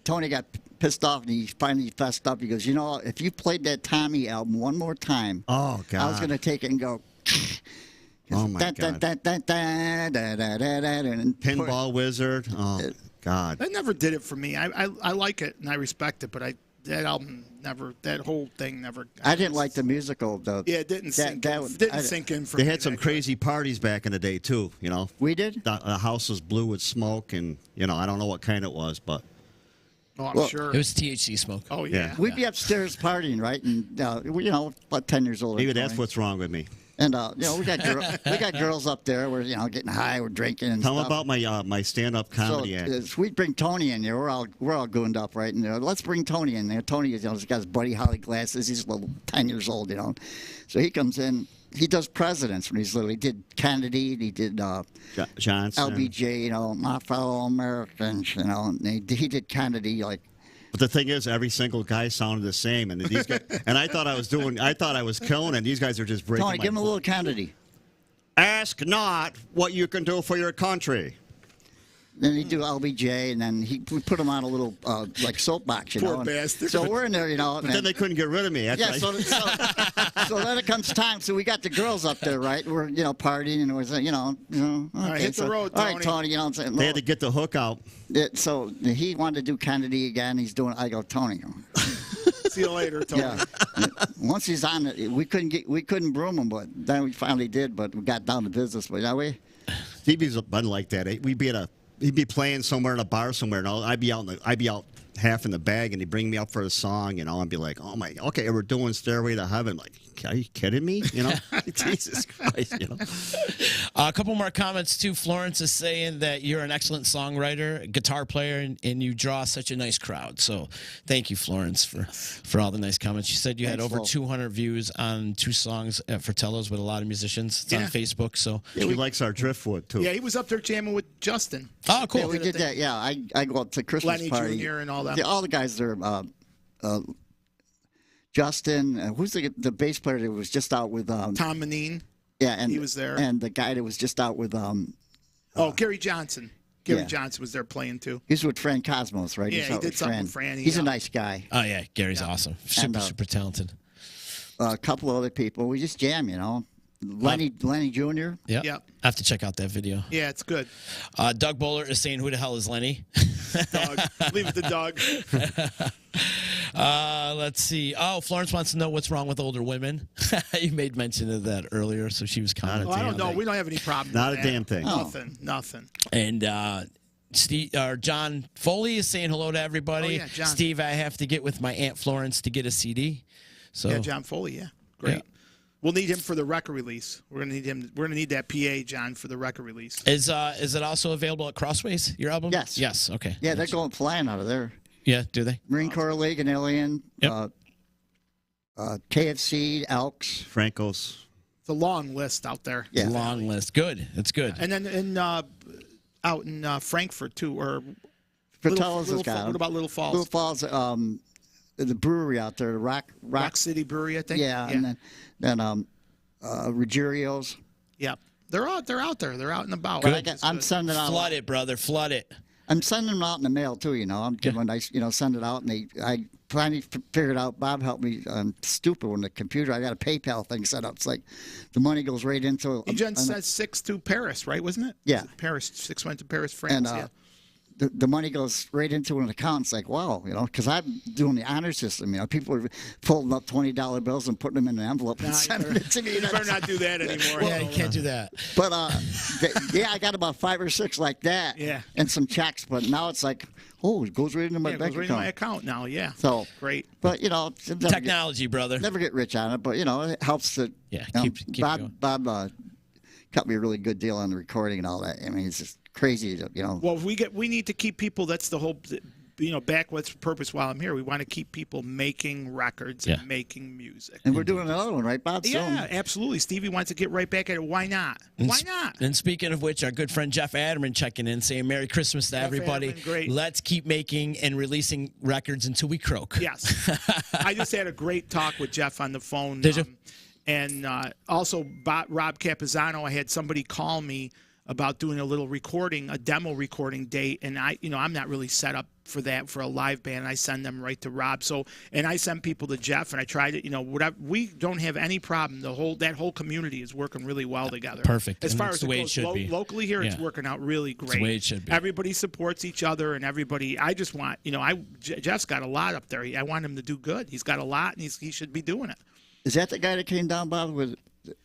Tony got pissed off and he finally fessed up. He goes, if you played that Tommy album one more time, oh, God. I was going to take it and go, oh, my God. Pinball Wizard. Oh, God. That never did it for me. I like it and I respect it, but that album never, that whole thing never. I didn't like the musical, though. Yeah, it didn't sink in for me. They had some crazy parties back in the day, too, We did? The house was blue with smoke, and, I don't know what kind it was, but. Oh, I'm sure. It was THC smoke. Oh, yeah. We'd be upstairs partying, right? And, about 10 years old. Maybe that's what's wrong with me. And we got girls up there. We're getting high. We're drinking and Tell stuff. them about my stand-up comedy act. So we'd bring Tony in there. We're all gooned up, right? And let's bring Tony in there. Tony is he's got his Buddy Holly glasses. He's little 10 years old, So he comes in. He does presidents when he's little. He did Kennedy. He did Johnson. LBJ. My fellow Americans. And he did Kennedy like. But the thing is, every single guy sounded the same, and these guys, and I thought I was killing, and these guys are just breaking. Tony, give him a little Kennedy. Ask not what you can do for your country. Then he'd do LBJ, and then we put him on a little like soapbox, Poor bastard. So we're in there, But then they couldn't get rid of me. So then it comes time. So we got the girls up there, right? We're partying, and we're okay, all right, hit the road, Tony. All right, Tony, what I'm saying. They had to get the hook out. So he wanted to do Kennedy again. I go, Tony. See you later, Tony. Yeah. Once he's on it, we couldn't broom him, but then we finally did. But we got down to business. But Stevie's been like that. He'd be playing somewhere in a bar somewhere, and I'd be out half in the bag, and he'd bring me up for a song, and be like, "Oh my, okay, we're doing Stairway to Heaven." Like, are you kidding me? Jesus Christ, A couple more comments too. Florence is saying that you're an excellent songwriter, guitar player, and you draw such a nice crowd. So, thank you, Florence, for all the nice comments. She said you had over 200 views on 2 songs at Fratello's with a lot of musicians. It's on Facebook. So he likes our driftwood too. Yeah, he was up there jamming with Justin. Oh, cool. Yeah, we did that. Yeah, I go up to Christmas Lenny party. Jr. and all that. All the guys there. Justin, who's the bass player that was just out with Tom Manine. Yeah, and he was there. And the guy that was just out with Gary Johnson. Gary Johnson was there playing too. He's with Fran Cosmos, right? Yeah, he did something with Fran. He's a nice guy. Oh yeah, Gary's awesome. Super talented. A couple of other people. We just jam, Lenny Jr. Yeah. Yep. I have to check out that video. Yeah, it's good. Doug Bowler is saying, "Who the hell is Lenny?" Doug. Leave it to Doug. Let's see. Oh, Florence wants to know what's wrong with older women. You made mention of that earlier, so she was commenting. Oh, I don't on know. that. We don't have any problem. Not with a that. damn thing. Nothing. And John Foley is saying hello to everybody. Oh, yeah, John. Steve, I have to get with my Aunt Florence to get a CD. So Yeah, John Foley. Yeah, great. Yeah. We'll need him for the record release. We're gonna need him. We're gonna need that PA, John, for the record release. Is it also available at Crossways? Your album? Yes. Yes. Okay. Yeah, they're going flying out of there. Yeah. Do they? Marine Corps League and Alien, Yep. KFC, Elks. Franco's. It's a long list out there. Yeah. Long list. Good. That's good. And then out in Frankfurt too, or Fratello's has got 'em. what about Little Falls? Little Falls, the brewery out there, the Rock City Brewery, I think. Yeah, and then Ruggerio's. Yeah, they're out there. They're out and about. But I'm sending out. Flood it, brother. Flood it. I'm sending them out in the mail too. I'm giving them a nice, send it out, and I finally figured out. Bob helped me. I'm stupid on the computer. I got a PayPal thing set up. It's like the money goes right into. You just sent 6 to Paris, right? Wasn't it? Yeah. Was it Paris. 6 went to Paris, France. And yeah. the money goes right into an account. It's like, wow, because I'm doing the honor system. People are folding up $20 bills and putting them in an envelope and sending it to me. You better not do that anymore. Yeah, you can't do that. But yeah, I got about 5 or 6 like that. Yeah. And some checks. But now it's like, it goes right into my Yeah, it bank goes right in account. my account now. Yeah. So great. But Technology, brother. never get rich on it. But it helps to. Yeah, keep going. Bob cut me a really good deal on the recording and all that. I mean, it's just crazy. Well, we need to keep people. That's the whole. Back with purpose while I'm here. We want to keep people making records and making music. And we're doing another one, right, Bob? Yeah, Soon. absolutely. Stevie wants to get right back at it. Why not? Why not? And speaking of which, our good friend Jeff Adderman checking in, saying Merry Christmas to everybody. Adderman, great. Let's keep making and releasing records until we croak. Yes. I just had a great talk with Jeff on the phone. Did you? And also Rob Capizano. I had somebody call me about doing a little recording, a demo recording date, and I'm not really set up for that for a live band. I send them right to Rob. And I send people to Jeff, and I try to, whatever. We don't have any problem. That whole community is working really well together. Perfect. As And far that's as the it way it goes should be. locally here, it's Yeah. working out really great. That's the way it should be. Everybody supports each other, and everybody. I just want, Jeff's got a lot up there. I want him to do good. He's got a lot, and he should be doing it. Is that the guy that came down, Bob? With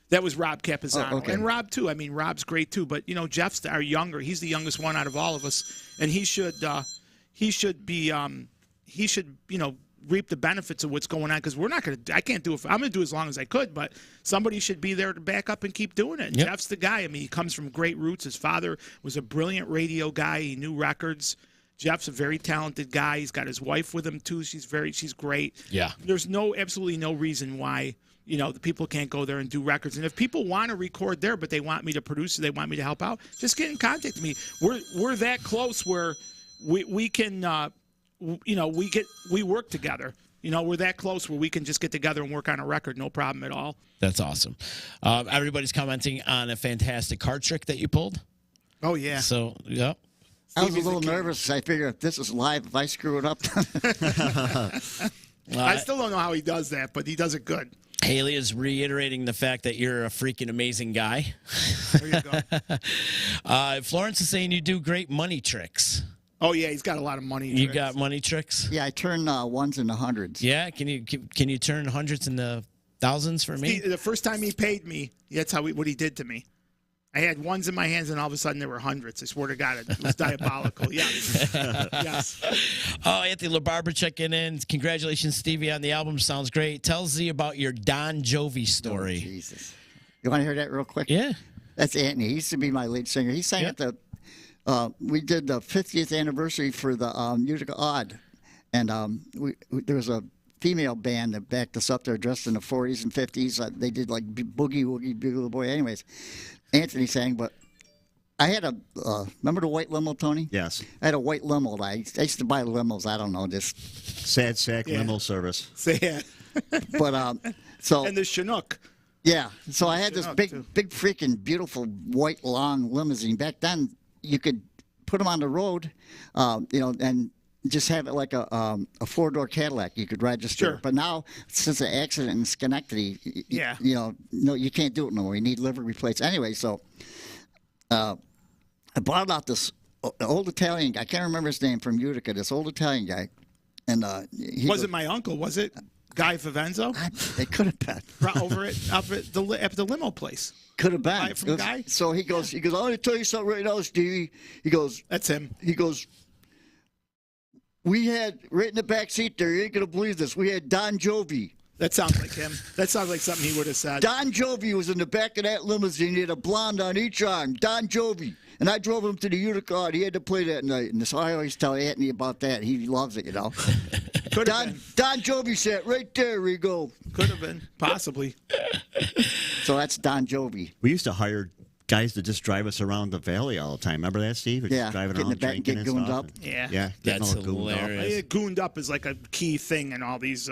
That was Rob Capizano. Oh, okay. And Rob, too. I mean, Rob's great, too. But, Jeff's our younger. He's the youngest one out of all of us. And he should reap the benefits of what's going on. Because we're not going to, I can't do it. I'm going to do as long as I could. But somebody should be there to back up and keep doing it. And Yep. Jeff's the guy. I mean, he comes from great roots. His father was a brilliant radio guy. He knew records. Jeff's a very talented guy. He's got his wife with him, too. She's great. Yeah. There's absolutely no reason why the people can't go there and do records. And if people want to record there, but they want me to produce it, they want me to help out, just get in contact with me. We're that close where we can, we work together. We're that close where we can just get together and work on a record, no problem at all. That's awesome. Everybody's commenting on a fantastic card trick that you pulled. Oh, yeah. So, yeah. I was a Stevie's the little king. nervous. I figured if this is live, if I screw it up, I still don't know how he does that, but he does it good. Haley is reiterating the fact that you're a freaking amazing guy. There you go. Florence is saying you do great money tricks. Oh, yeah, he's got a lot of money. You tricks. got money tricks? yeah, I turn ones into hundreds. Yeah. Can you turn hundreds into thousands for me? The first time he paid me, that's what he did to me. I had ones in my hands, and all of a sudden there were hundreds. I swear to God, it was diabolical. Yes. Yes. Oh, Anthony LaBarbera checking in. Congratulations, Stevie, on the album. Sounds great. Tell Z about your Don Jovi story. Oh, Jesus. You want to hear that real quick? Yeah. That's Anthony. He used to be my lead singer. He sang at the. We did the 50th anniversary for the Utica Odd, and there was a female band that backed us up there, dressed in the 40s and 50s. They did like Boogie Woogie Bugle Boy. Anyways, Anthony sang, but I had a remember the white limo, Tony? Yes. I had a white limo. I used to buy limos. I don't know, just Sad sack limo service. Say it. but so And the Chinook. yeah. So I had this Chinook, big, too. big freaking beautiful white long limousine. Back then, you could put them on the road, and just have it like a 4-door Cadillac. You could register. Sure. But now, since the accident in Schenectady, Yeah. No, you can't do it no more. You need livery plates. Anyway, so I bought out this old Italian guy. I can't remember his name, from Utica, this old Italian guy. And he Wasn't my uncle, was it? Guy Favenzo? It could have been. Over at the limo place. Could have been. Buy it from Guy? So he goes, I'm going to tell you something right now, Stevie. He goes, That's him. He goes, we had, right in the back seat there, you ain't going to believe this, we had Don Jovi. That sounds like him. That sounds like something he would have said. Don Jovi was in the back of that limousine. He had a blonde on each arm. Don Jovi. And I drove him to the Utica, and he had to play that night. And so I always tell Anthony about that. He loves it, Could Don have been. Jovi sat right there, Rigo. Could have been. Possibly. So that's Don Jovi. We used to hire guys to just drive us around the valley all the time. Remember that, Steve? Just Yeah, driving get in around the back and drinking get and gooned stuff. up. Yeah. Yeah, getting That's all gooned up. hilarious. Gooned up is like a key thing in all these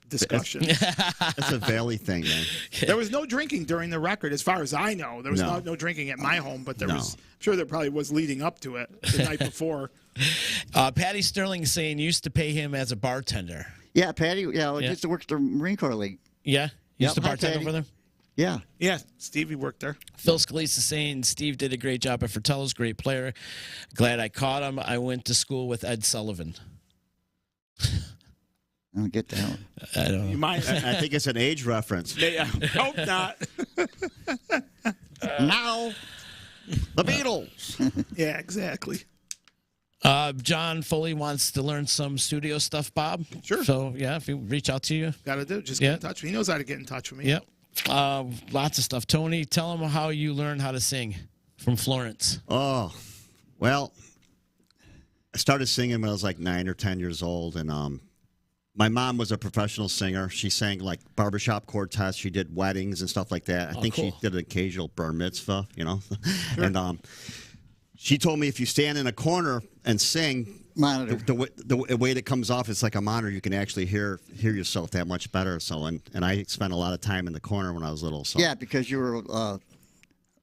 discussions. That's a valley thing, man. There was no drinking during the record, as far as I know. There was No. no drinking at my home, but there No. was. I'm sure there probably was leading up to it the night before. Patty Sterling saying you used to pay him as a bartender. Yeah, Patty. Yeah, I used to work at the Marine Corps League. Yeah? You used to Yep. Hi, bartender Patty. for them? Yeah. Yeah, Stevie worked there. Phil Scalise saying Steve did a great job at Fratello's, great player. Glad I caught him. I went to school with Ed Sullivan. I don't get that one. I don't know. You might. I think it's an age reference. Yeah, hope not. Now. The Beatles. Yeah, exactly. John Foley wants to learn some studio stuff, Bob. Sure. So, yeah, if he reach out to you. Got to do. Just Yeah. get in touch with me. He knows how to get in touch with me. Yep. Lots of stuff. Tony, tell him how you learned how to sing from Florence. Oh, well, I started singing when I was like 9 or 10 years old, and my mom was a professional singer. She sang like barbershop quartets. She did weddings and stuff like that. I think cool. she did an occasional bar mitzvah, and she told me if you stand in a corner and sing, Monitor. the way that comes off, it's like a monitor. You can actually hear yourself that much better. So, and I spent a lot of time in the corner when I was little. So. Yeah, because you were a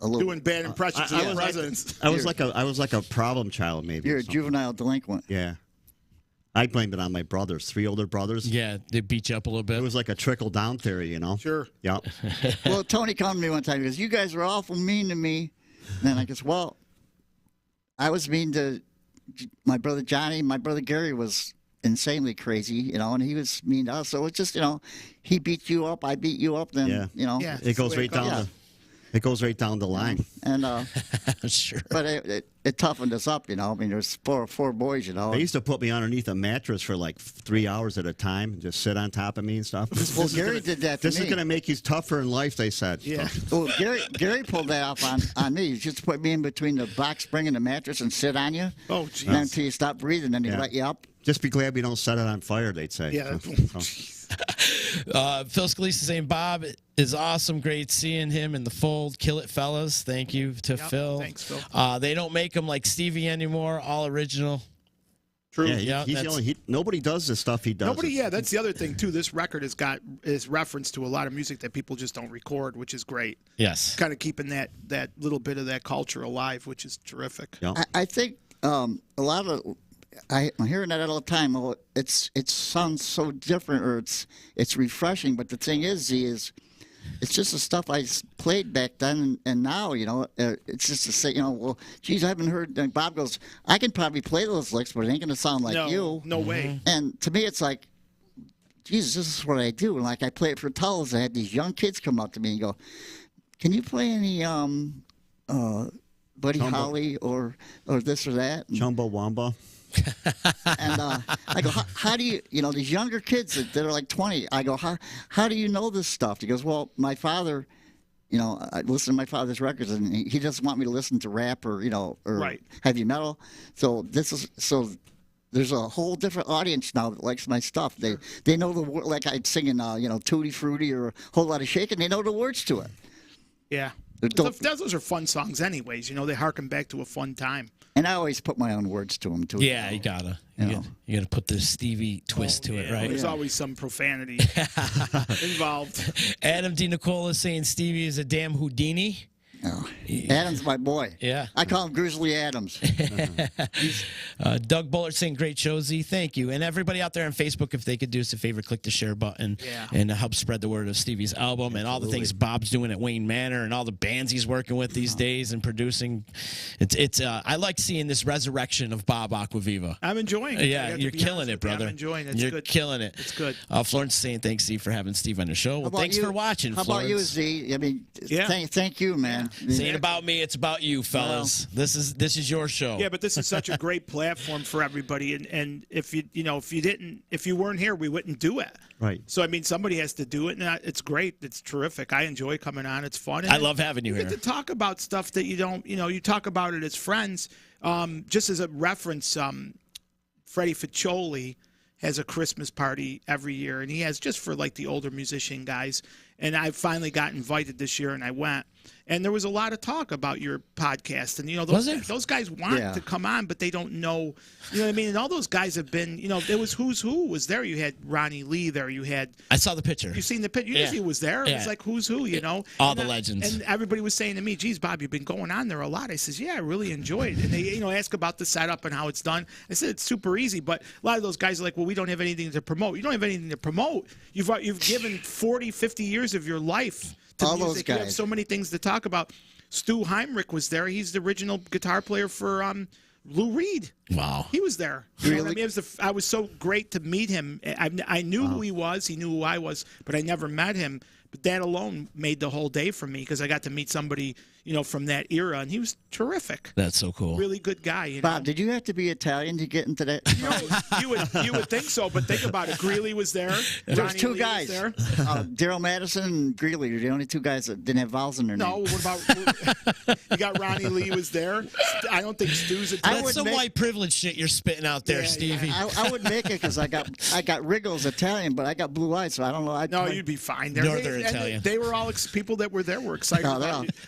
little. Doing bad impressions of the was presidents. I was like a problem child, maybe. You're or a something. juvenile delinquent. Yeah. I blamed it on my brothers, 3 older brothers. Yeah, they beat you up a little bit. It was like a trickle down theory, Sure. Yeah. Well, Tony came to me one time. He goes, "You guys were awful mean to me." And then I goes, "Well, I was mean to my brother Johnny. My brother Gary was insanely crazy, and he was mean to us. So it's just, he beat you up, I beat you up, then, Yeah. Yeah. It goes the way right it down goes. it goes right down the line. And Sure. but it toughened us up, I mean, there's four boys, They used to put me underneath a mattress for like 3 hours at a time and just sit on top of me and stuff. Well, Gary did that to This me. is going to make you tougher in life, they said. Yeah. Well, Gary pulled that off on me. He just put me in between the box spring and the mattress and sit on you. Oh, And jeez. until you stop breathing, then he Yeah. let you up. Just be glad we don't set it on fire, they'd say. Yeah. So- Phil Scalise saying Bob is awesome. Great seeing him in the fold. Kill it, fellas. Thank you to Phil. thanks, Phil. They don't make them like Stevie anymore. All original. True. Yeah, Yeah, he's the that's- only. Nobody does the stuff he does. Nobody, yeah, that's the other thing too. This record is reference to a lot of music that people just don't record, which is great. Yes. Kind of keeping that little bit of that culture alive, which is terrific. Yeah. I think a lot of I'm hearing that all the time. Oh, it sounds so different, or it's refreshing. But the thing is it's just the stuff I played back then and now. It's just to say, well, geez, I haven't heard. And Bob goes, I can probably play those licks, but it ain't gonna sound like No, you. no way. And to me, it's like, Jesus, this is what I do. And like I play it for Tulls. I had these young kids come up to me and go, "Can you play any Buddy Chumbo. Holly or this or that?" And, Chumbawamba. and I go, how do you, these younger kids that are like 20, I go, how do you know this stuff? He goes, well, my father, I listen to my father's records, and he doesn't want me to listen to rap or Right. heavy metal. So there's a whole different audience now that likes my stuff. They know the word, like I'd singing, Tutti Frutti or a whole lot of shaking. They know the words to it. Yeah. Don't- Those are fun songs, anyways. They harken back to a fun time. And I always put my own words to them too. Yeah, you gotta. You gotta put the Stevie twist to it, Yeah, right? There's always some profanity involved. Adam D. Nicola saying Stevie is a damn Houdini. Oh. Adam's my boy. Yeah. I call him Grizzly Adams. Doug Bullard saying great show, Z. Thank you. And everybody out there on Facebook, if they could do us a favor, click the share button and help spread the word of Stevie's album and all the things Bob's doing at Wayne Manor and all the bands he's working with these days and producing. It's I like seeing this resurrection of Bob Acquaviva. I'm enjoying it. Yeah, you're killing it, brother. I'm enjoying it. It's You're good. killing it. It's good. Florence saying thanks, Z, for having Steve on the show. Well, thanks for watching, How Florence. about you, Z? I mean, thank you, man. This ain't about me, it's about you, fellas. This is your show. Yeah, but this is such a great platform for everybody, and if you weren't here, we wouldn't do it. Right. So I mean, somebody has to do it, and it's great. It's terrific. I enjoy coming on. It's fun. And I love having you here. here. Get to talk about stuff that you don't. You talk about it as friends. Just as a reference, Freddie Ficcioli has a Christmas party every year, and he has just for like the older musician guys. And I finally got invited this year, and I went. And there was a lot of talk about your podcast, and those guys want to come on, but they don't know, you know what I mean. And all those guys have been, it was who's who was there. You had Ronnie Lee there. You had. I saw the picture. You seen the picture? You knew he was there. It was like who's who, All the legends. And everybody was saying to me, "Geez, Bob, you've been going on there a lot." I says, "Yeah, I really enjoy it." And they, ask about the setup and how it's done. I said it's super easy, but a lot of those guys are like, "Well, we don't have anything to promote." You don't have anything to promote. You've given 40, 50 years of your life to all music. those guys. You have so many things to talk about. Stu Heinrich was there. He's the original guitar player for Lou Reed. Wow. He was there. You know what I mean? I was so great to meet him. I knew who he was. He knew who I was, but I never met him. But that alone made the whole day for me because I got to meet somebody, from that era, and he was terrific. That's so cool. Really good guy. Bob, did you have to be Italian to get into that? You would think so, but think about it. Greeley was there. There's two Lee guys. was there. Daryl Madison and Greeley are the only two guys that didn't have vowels in their name. No, what about you got Ronnie Lee was there. I don't think Stu's Italian. That's some white privilege shit you're spitting out there, Stevie. I would make it because I got Rigo's Italian, but I got blue eyes, so I don't know. No, you'd be fine. Northern Italian. They were all people that were there. Were excited.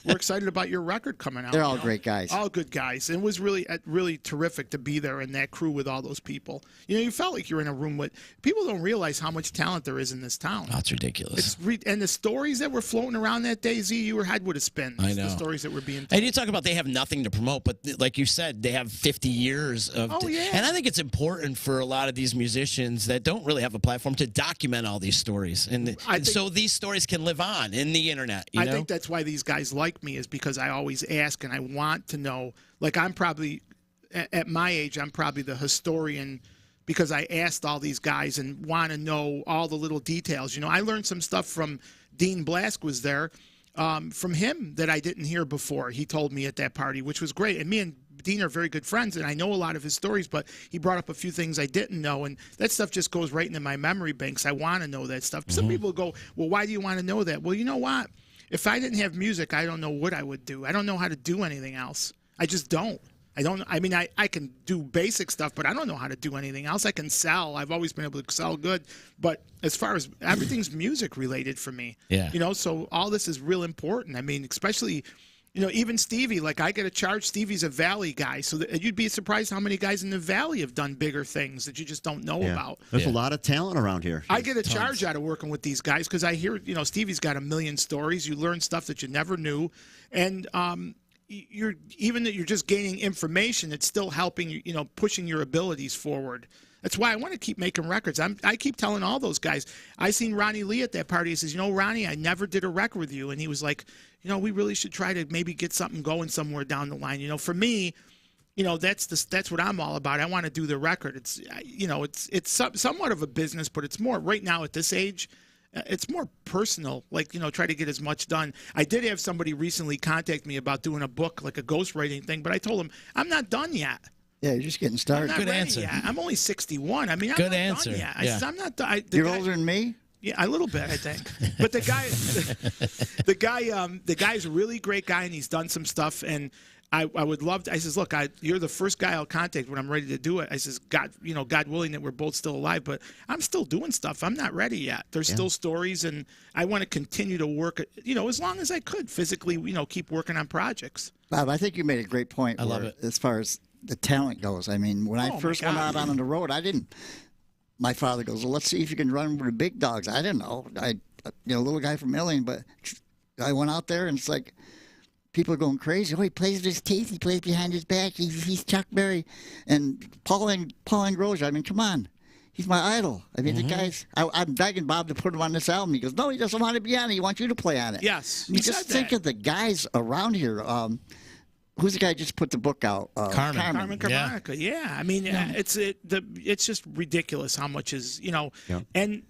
We're excited about your record coming out. They're all great guys. All good guys. And it was really terrific to be there in that crew with all those people. You felt like you're in a room with people. Don't realize how much talent there is in this town. That's ridiculous. And the stories that were floating around that day, Z, your head would have spun. I know. The stories that were being told. And you talk about they have nothing to promote, but like you said, they have 50 years of. Oh, yeah. And I think it's important for a lot of these musicians that don't really have a platform to document all these stories, and so these stories can live on in the internet. I think that's why these guys like me, is because I always ask and I want to know. Like I'm probably at my age, I'm probably the historian because I asked all these guys and want to know all the little details. I learned some stuff from Dean Blask was there, from him that I didn't hear before. He told me at that party, which was great. And me and Dean are very good friends, and I know a lot of his stories, but he brought up a few things I didn't know, and that stuff just goes right into my memory banks. I want to know that stuff. Some people go, well, why do you want to know that? Well, you know what? If I didn't have music, I don't know what I would do. I don't know how to do anything else. I just don't. I can do basic stuff, but I don't know how to do anything else. I can sell. I've always been able to sell good. But as far as everything's music related for me, so all this is real important. I mean, especially, even Stevie, like I get a charge. Stevie's a Valley guy. So you'd be surprised how many guys in the Valley have done bigger things that you just don't know about. There's a lot of talent around here. I get a charge out of working with these guys because I hear, Stevie's got a million stories. You learn stuff that you never knew. And, you're just gaining information. It's still helping you, pushing your abilities forward. That's why I want to keep making records. I keep telling all those guys. I seen Ronnie Lee at that party. He says, Ronnie, I never did a record with you. And he was like, we really should try to maybe get something going somewhere down the line. For me, that's what I'm all about. I want to do the record. It's somewhat of a business, but it's more right now at this age. It's more personal, try to get as much done. I did have somebody recently contact me about doing a book, like a ghostwriting thing, but I told him, I'm not done yet. Yeah, you're just getting started. Good answer. Yet. I'm only 61. I mean, I'm Good not answer. done yet. I said, I'm not done. You're older than me? Yeah, a little bit, I think. But the guy's a really great guy, and he's done some stuff, and I would love to. I says, look, you're the first guy I'll contact when I'm ready to do it. I says, God willing that we're both still alive, but I'm still doing stuff. I'm not ready yet. There's still stories, and I want to continue to work, as long as I could physically, keep working on projects. Bob, I think you made a great point. I love it. As far as the talent goes, I mean, when I first went out on the road, I didn't. My father goes, well, let's see if you can run with the big dogs. I didn't know. Little guy from Ilion, but I went out there, and it's like, people are going crazy. Oh, he plays with his teeth. He plays behind his back. He's Chuck Berry. And Pauline Grozier, I mean, come on. He's my idol. I mean, the guy's... I'm begging Bob to put him on this album. He goes, no, he doesn't want to be on it. He wants you to play on it. Yes, I mean, just think of the guys around here. Who's the guy who just put the book out? Carmen Carmonica. Yeah. I mean, it's just ridiculous how much is, and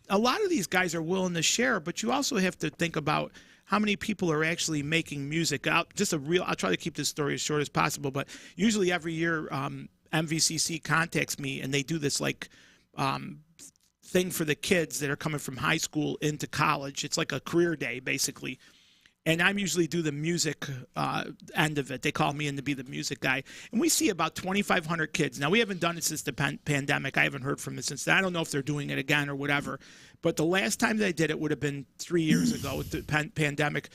a lot of these guys are willing to share, but you also have to think about how many people are actually making music. I'll try to keep this story as short as possible, but usually every year MVCC contacts me and they do this thing for the kids that are coming from high school into college. It's like a career day, basically. And I usually do the music end of it. They call me in to be the music guy. And we see about 2,500 kids. Now, we haven't done it since the pandemic. I haven't heard from it since then. I don't know if they're doing it again or whatever. But the last time they did it would have been 3 years ago with the pandemic.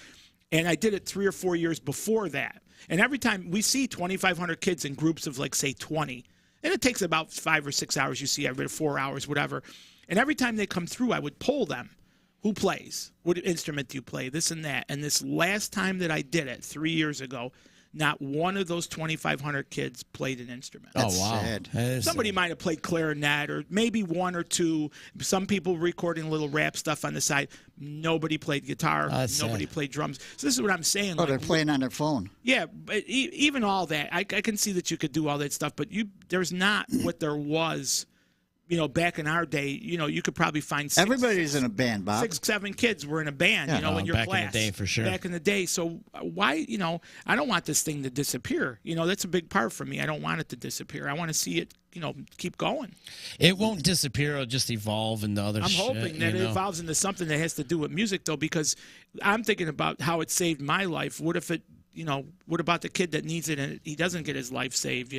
And I did it 3 or 4 years before that. And every time we see 2,500 kids in groups of, like, say, 20. And it takes about 5 or 6 hours. You see every 4 hours, whatever. And every time they come through, I would poll them. Who plays? What instrument do you play? This and that. And this last time that I did it, 3 years ago, not one of those 2,500 kids played an instrument. Oh, wow. Sad. Somebody might have played clarinet or maybe one or two. Some people recording little rap stuff on the side. Nobody played guitar. Nobody played drums. So this is what I'm saying. Oh, they're playing on their phone. Yeah, but even all that. I can see that you could do all that stuff, but there's not what there was. Back in our day, you could probably find everybody's in a band, Bob. 6, 7 kids were in a band, in your back class. in the day, for sure. Back in the day. So why, I don't want this thing to disappear. That's a big part for me. I don't want it to disappear. I want to see it, keep going. It won't disappear. It'll just evolve into other shit. I'm hoping that it evolves into something that has to do with music, though, because I'm thinking about how it saved my life. What if it, what about the kid that needs it and he doesn't get his life saved,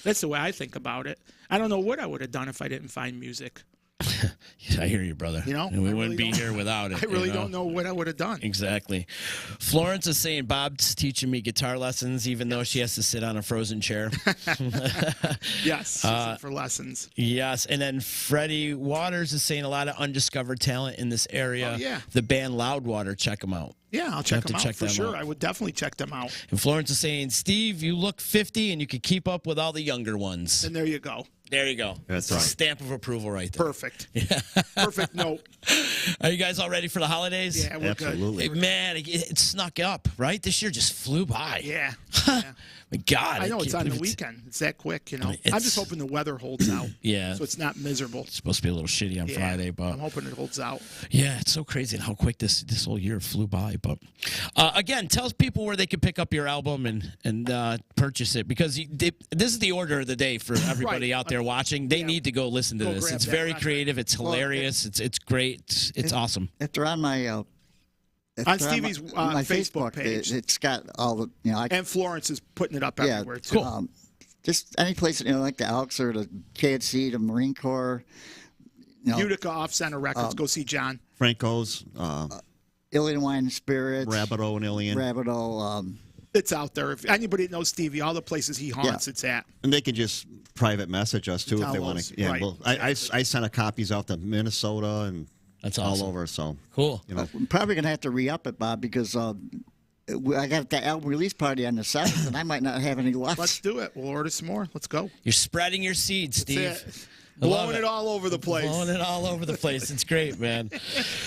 That's the way I think about it. I don't know what I would have done if I didn't find music. I hear you, brother. And we wouldn't be here without it. I really don't know what I would have done. Exactly. Florence is saying Bob's teaching me guitar lessons, even though she has to sit on a frozen chair. Yes, for lessons. Yes, and then Freddie Waters is saying a lot of undiscovered talent in this area. Oh, yeah. The band Loudwater, check them out. Yeah, I'll check them out for sure. Out. I would definitely check them out. And Florence is saying, Steve, you look 50 and you could keep up with all the younger ones. And there you go. There you go. That's right. Stamp of approval right there. Perfect. Perfect note. Are you guys all ready for the holidays? Yeah, we're Absolutely. good. Man, it snuck up, right? This year just flew by. Yeah. My God. I know it's on the weekend. It's that quick, I'm just hoping the weather holds out. Yeah. So it's not miserable. It's supposed to be a little shitty on Friday, but I'm hoping it holds out. Yeah, it's so crazy how quick this whole year flew by. But again, tell people where they can pick up your album and purchase it, because this is the order of the day for everybody out there watching. They need to go listen to this. It's very creative. It's hilarious. It's great. It's awesome. If they're on my on Stevie's my Facebook page, it's got all the and Florence is putting it up everywhere too. Cool. Just any place like the Elks or the KFC, the Marine Corps. Utica Off Center Records. Go see John. Franco's, Ilian Wine and Spirits, Rabbito and Ilian. Rabbito. It's out there. If anybody knows Stevie, all the places he haunts, it's at. And they can just private message us too if they want to. Yeah, right. well, I sent a copies out to Minnesota and That's awesome. all over. So Cool. I'm probably gonna have to re-up it, Bob, because I got the album release party on the 7th, and I might not have any left. Let's do it. We'll order some more. Let's go. You're spreading your seeds, Steve. That's it. Blowing it all over the place. Blowing it all over the place. It's great, man.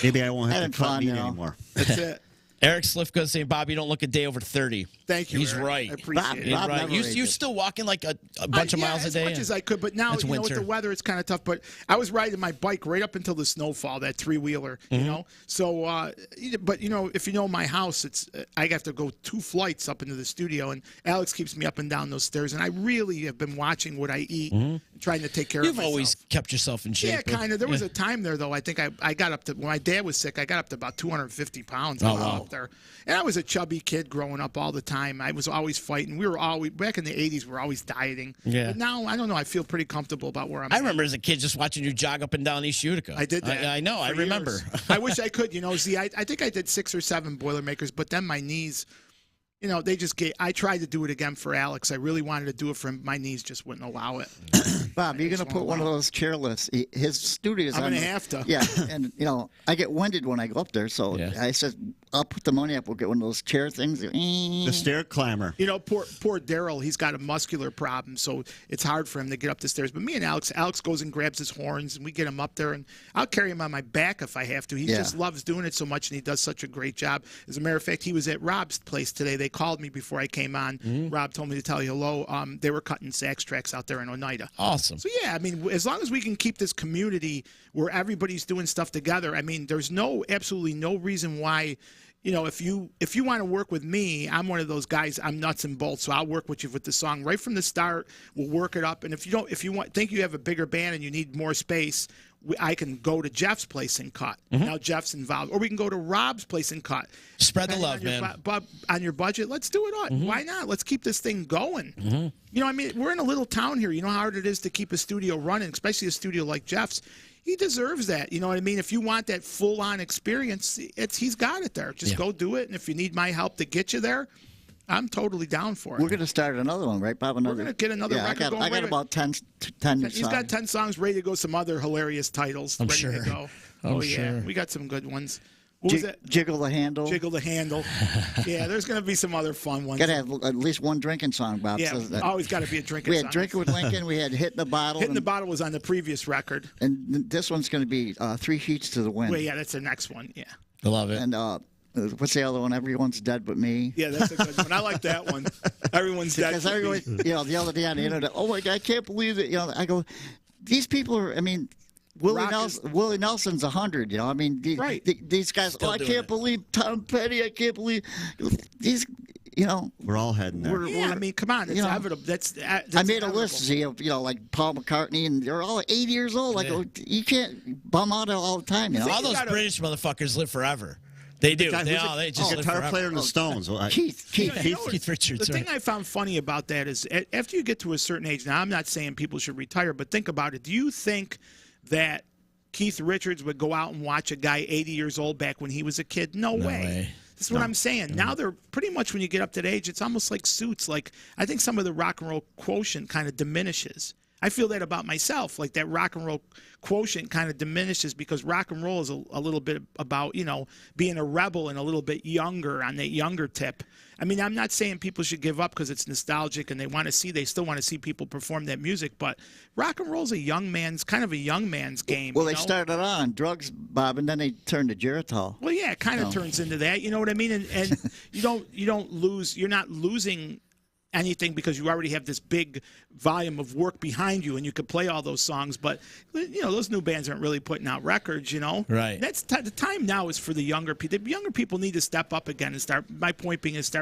maybe I won't have Having to cut fun, meat you know. anymore. That's it. Eric Slifka is saying, Bob, you don't look a day over 30. Thank you. He's Eric. right. I appreciate it. He's Bob right. never You're ages. still walking like a bunch of miles a day. As much as I could, but now It's with winter. the weather, it's kind of tough. But I was riding my bike right up until the snowfall, that 3-wheeler. So, but if you know my house, it's I have to go 2 flights up into the studio, and Alex keeps me up and down those stairs. And I really have been watching what I eat, trying to take care of You've myself. always kept yourself in shape. Yeah, kind of. There was a time there, though. I think I got up to, when my dad was sick, I got up to about 250 pounds. Oh, wow. Up there. And I was a chubby kid growing up all the time. I was always fighting. We were always, back in the 80s, we were always dieting. Yeah. But now, I don't know, I feel pretty comfortable about where I'm I at. remember as a kid just watching you jog up and down East Utica. I did that. I know. I for remember. years. I wish I could. See, I think I did 6 or 7 Boilermakers, but then my knees, they just I tried to do it again for Alex. I really wanted to do it for him. My knees just wouldn't allow it. Bob, you're gonna put one of those chair lifts. His studio's I'm on. gonna have to. Yeah, and I get winded when I go up there, so I said I'll put the money up. We'll get one of those chair things. The stair climber. Poor Daryl. He's got a muscular problem, so it's hard for him to get up the stairs. But me and Alex goes and grabs his horns, and we get him up there, and I'll carry him on my back if I have to. He just loves doing it so much, and he does such a great job. As a matter of fact, he was at Rob's place today. They called me before I came on. Rob told me to tell you hello. They were cutting sax tracks out there in Oneida. Awesome. So yeah, I mean, as long as we can keep this community where everybody's doing stuff together, I mean, there's absolutely no reason why. If you want to work with me, I'm one of those guys. I'm nuts and bolts, so I'll work with you with the song right from the start. We'll work it up, and if you think you have a bigger band and you need more space, I can go to Jeff's place and cut. Now Jeff's involved, or we can go to Rob's place and cut. Spread the love, man. On your budget, let's do it all. Why not? Let's keep this thing going. I mean, we're in a little town here. You know how hard it is to keep a studio running, especially a studio like Jeff's. He deserves that. You know what I mean? If you want that full-on experience, he's got it there. Just go do it. And if you need my help to get you there, I'm totally down for it. We're going to start another one, right, Bob? We're going to get another record going. I got about 10 songs. He's got 10 songs ready to go, some other hilarious titles I'm ready sure. to go. I'm yeah. sure. We got some good ones. What was that? Jiggle the Handle. Jiggle the Handle. Yeah, there's going to be some other fun ones. Got to have at least one drinking song, Bob. Yeah, always got to be a drinking we song. had Drinking with Lincoln. We had Hitting the Bottle. Hitting the Bottle was on the previous record. And this one's going to be Three Sheets to the Wind. Well, yeah, that's the next one. Yeah. I love it. And what's the other one? Everyone's Dead But Me. Yeah, that's a good one. I like that one. Everyone's dead. Because everyone, the other day on the internet, oh my God, I can't believe it. I go, these people are, I mean, Willie Nelson's 100, I mean, these guys, Still I can't believe Tom Petty, I can't believe these, We're all heading there. Yeah, I mean, come on, it's inevitable. That's I made a list to see of, like Paul McCartney, and they're all 80 years old. Like, you can't bum out all the time, All those British motherfuckers live forever. They do. They just live guitar forever. player in the Stones. Keith Richards. The thing I found funny about that is after you get to a certain age, now I'm not saying people should retire, but think about it. Do you think that Keith Richards would go out and watch a guy 80 years old back when he was a kid? No way. That's what I'm saying. Now they're pretty much, when you get up to that age, it's almost like Suits. Like, I think some of the rock and roll quotient kind of diminishes. I feel that about myself. Like, that rock and roll quotient kind of diminishes because rock and roll is a little bit about, being a rebel and a little bit younger, on that younger tip. I mean, I'm not saying people should give up because it's nostalgic and they still want to see people perform that music, but rock and roll is kind of a young man's game. Well, they started on drugs, Bob, and then they turned to Geritol. Well, yeah, it kind of turns into that. You know what I mean? And you're not losing anything because you already have this big volume of work behind you and you could play all those songs, but those new bands aren't really putting out records, Right. That's the time now is for the younger people. The younger people need to step up again and start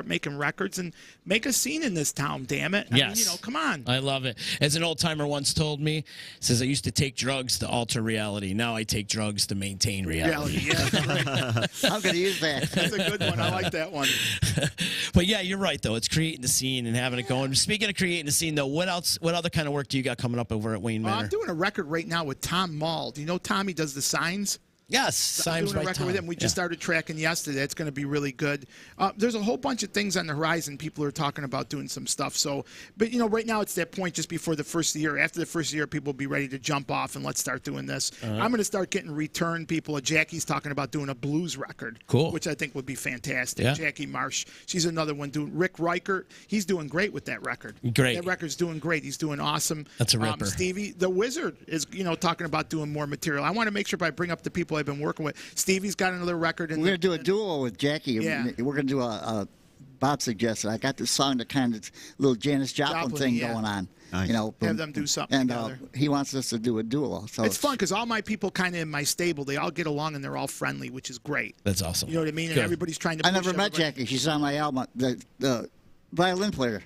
making records and make a scene in this town, damn it. Yes. I mean, come on. I love it. As an old timer once told me, says I used to take drugs to alter reality. Now I take drugs to maintain reality. Yeah. I'm going to use that. That's a good one. I like that one. But yeah, you're right though. It's creating the scene and having it going. Speaking of creating the scene though, what other kind of work do you got coming up over at Wayne Manor? I'm doing a record right now with Tom Mall. Do you know Tommy does the signs? Yes, I'm doing a record with him. We just started tracking yesterday. It's going to be really good. There's a whole bunch of things on the horizon. People are talking about doing some stuff. So, but right now it's that point just before the first year. After the first year, people will be ready to jump off and let's start doing this. I'm going to start getting return people. Jackie's talking about doing a blues record, which I think would be fantastic. Yeah. Jackie Marsh, she's another one doing. Rick Reichert, he's doing great with that record. Great. That record's doing great. He's doing awesome. That's a ripper. Stevie, the Wizard, is talking about doing more material. I want to make sure I bring up the people I've been working with. Stevie's got another record. We're going to do a duo with Jackie. Yeah. We're going to do a Bob suggested. I got this song that kind of little Janis Joplin thing going on. Nice. Have them do something together. He wants us to do a duo. So it's fun because all my people kind of in my stable, they all get along and they're all friendly, which is great. That's awesome. You know what I mean? Good. And everybody's trying to. I never met Jackie. She's on my album. The violin player.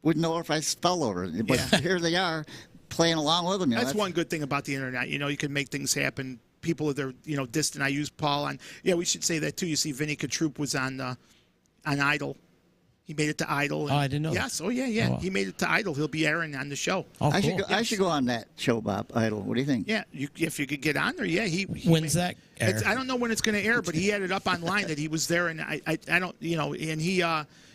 Wouldn't know her if I fell over. But here they are playing along with them. That's one good thing about the internet. You can make things happen. People that are distant. I use Paul on. Yeah, we should say that too. You see, Vinny Katrup was on Idol. He made it to Idol. I didn't know. Yes. Oh yeah. Oh, wow. He made it to Idol. He'll be airing on the show. Oh, cool. I should go on that show, Bob. Idol. What do you think? Yeah, if you could get on there. Yeah, When's that air? I don't know when it's going to air, but he had it up online that he was there, and I don't and he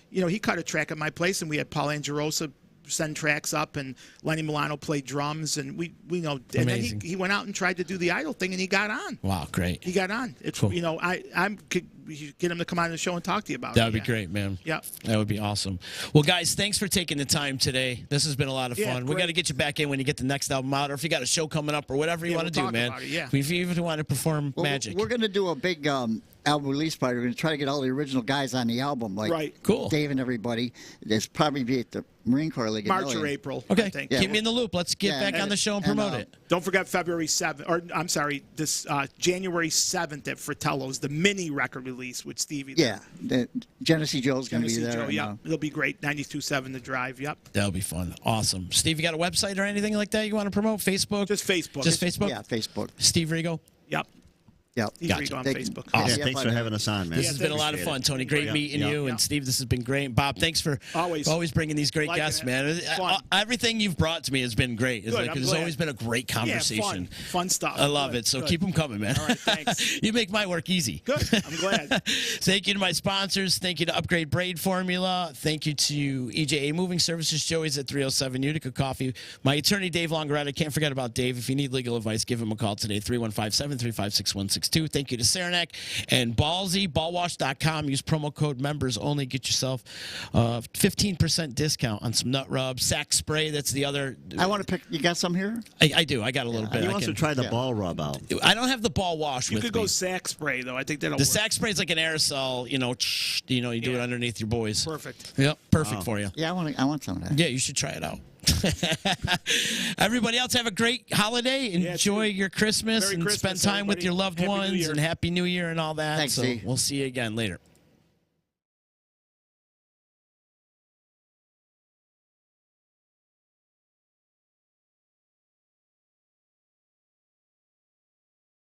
he cut a track at my place, and we had Paul Angerosa send tracks up, and Lenny Milano played drums, and we know. And Amazing. then he went out and tried to do the Idol thing, and he got on. Wow, great. He got on. It's Cool. I'm get him to come on the show and talk to you about That it. would be great, man. Yeah. That would be awesome. Well, guys, thanks for taking the time today. This has been a lot of Yeah, fun. We great. got to get you back in when you get the next album out, or if you got a show coming up, or whatever you Yeah, want to we'll do, talk man. about it, yeah. If you even want to perform Well, magic. We're going to do a big album release party. We're going to try to get all the original guys on the album, like Right. Cool. Dave and everybody. It's probably be at the Marine Corps League. in March or Ilion. April. Okay, I think. keep me in the loop. Let's get Yeah, back on the show and and, promote it. Don't forget February 7th, or I'm sorry, this January 7th at Fratello's, the mini record release with Stevie. Yeah, Genesee Joe's going to be Tennessee there. Joe, and, yeah. It'll be great. 92.7 The Drive, yep. That'll be fun. Awesome. Steve, you got a website or anything like that you want to promote? Facebook? Just Facebook. Just Facebook? Yeah, Facebook. Steve Rigo? Yep. Yep. He's Gotcha. Rigo on They- Facebook. Awesome. Yeah, thanks for having us on, man. This has been a lot of fun, Tony. Great meeting you. And Steve, this has been great. Bob, thanks for Always bringing these great liking guests, it. man. Fun. Everything you've brought to me has been great. It's Good, like, I'm it's glad. always been a great conversation. Yeah, fun stuff. I love Good, it. So good. keep them coming, man. All right, thanks. You make my work easy. Good. I'm glad. Thank you to my sponsors. Thank you to Upgrade Braid Formula. Thank you to EJA Moving Services. Joey's at 307 Utica Coffee. My attorney, Dave Longaretta. Can't forget about Dave. If you need legal advice, give him a call today, 315-735-6162. Thank you to Saranac and Ballsy, ballwash.com. Use promo code members only. Get yourself 15% discount on some nut rub. Sack spray, that's the other. I want to pick. You got some here? I do. I got a little bit. He I wants to can- try the ball rub out. I don't have the ball wash You with could me. go sack spray, though. I think that'll The work. sack spray is like an aerosol, you do it Yeah. underneath your boys. Perfect. Yep, perfect for you. Yeah, I want some of that. Yeah, you should try it out. Everybody else have a great holiday. Enjoy your Christmas Merry and Christmas, spend time with everybody. your loved Happy New ones Year. and Happy New Year and all that. Thanks, so Steve. we'll see you again later.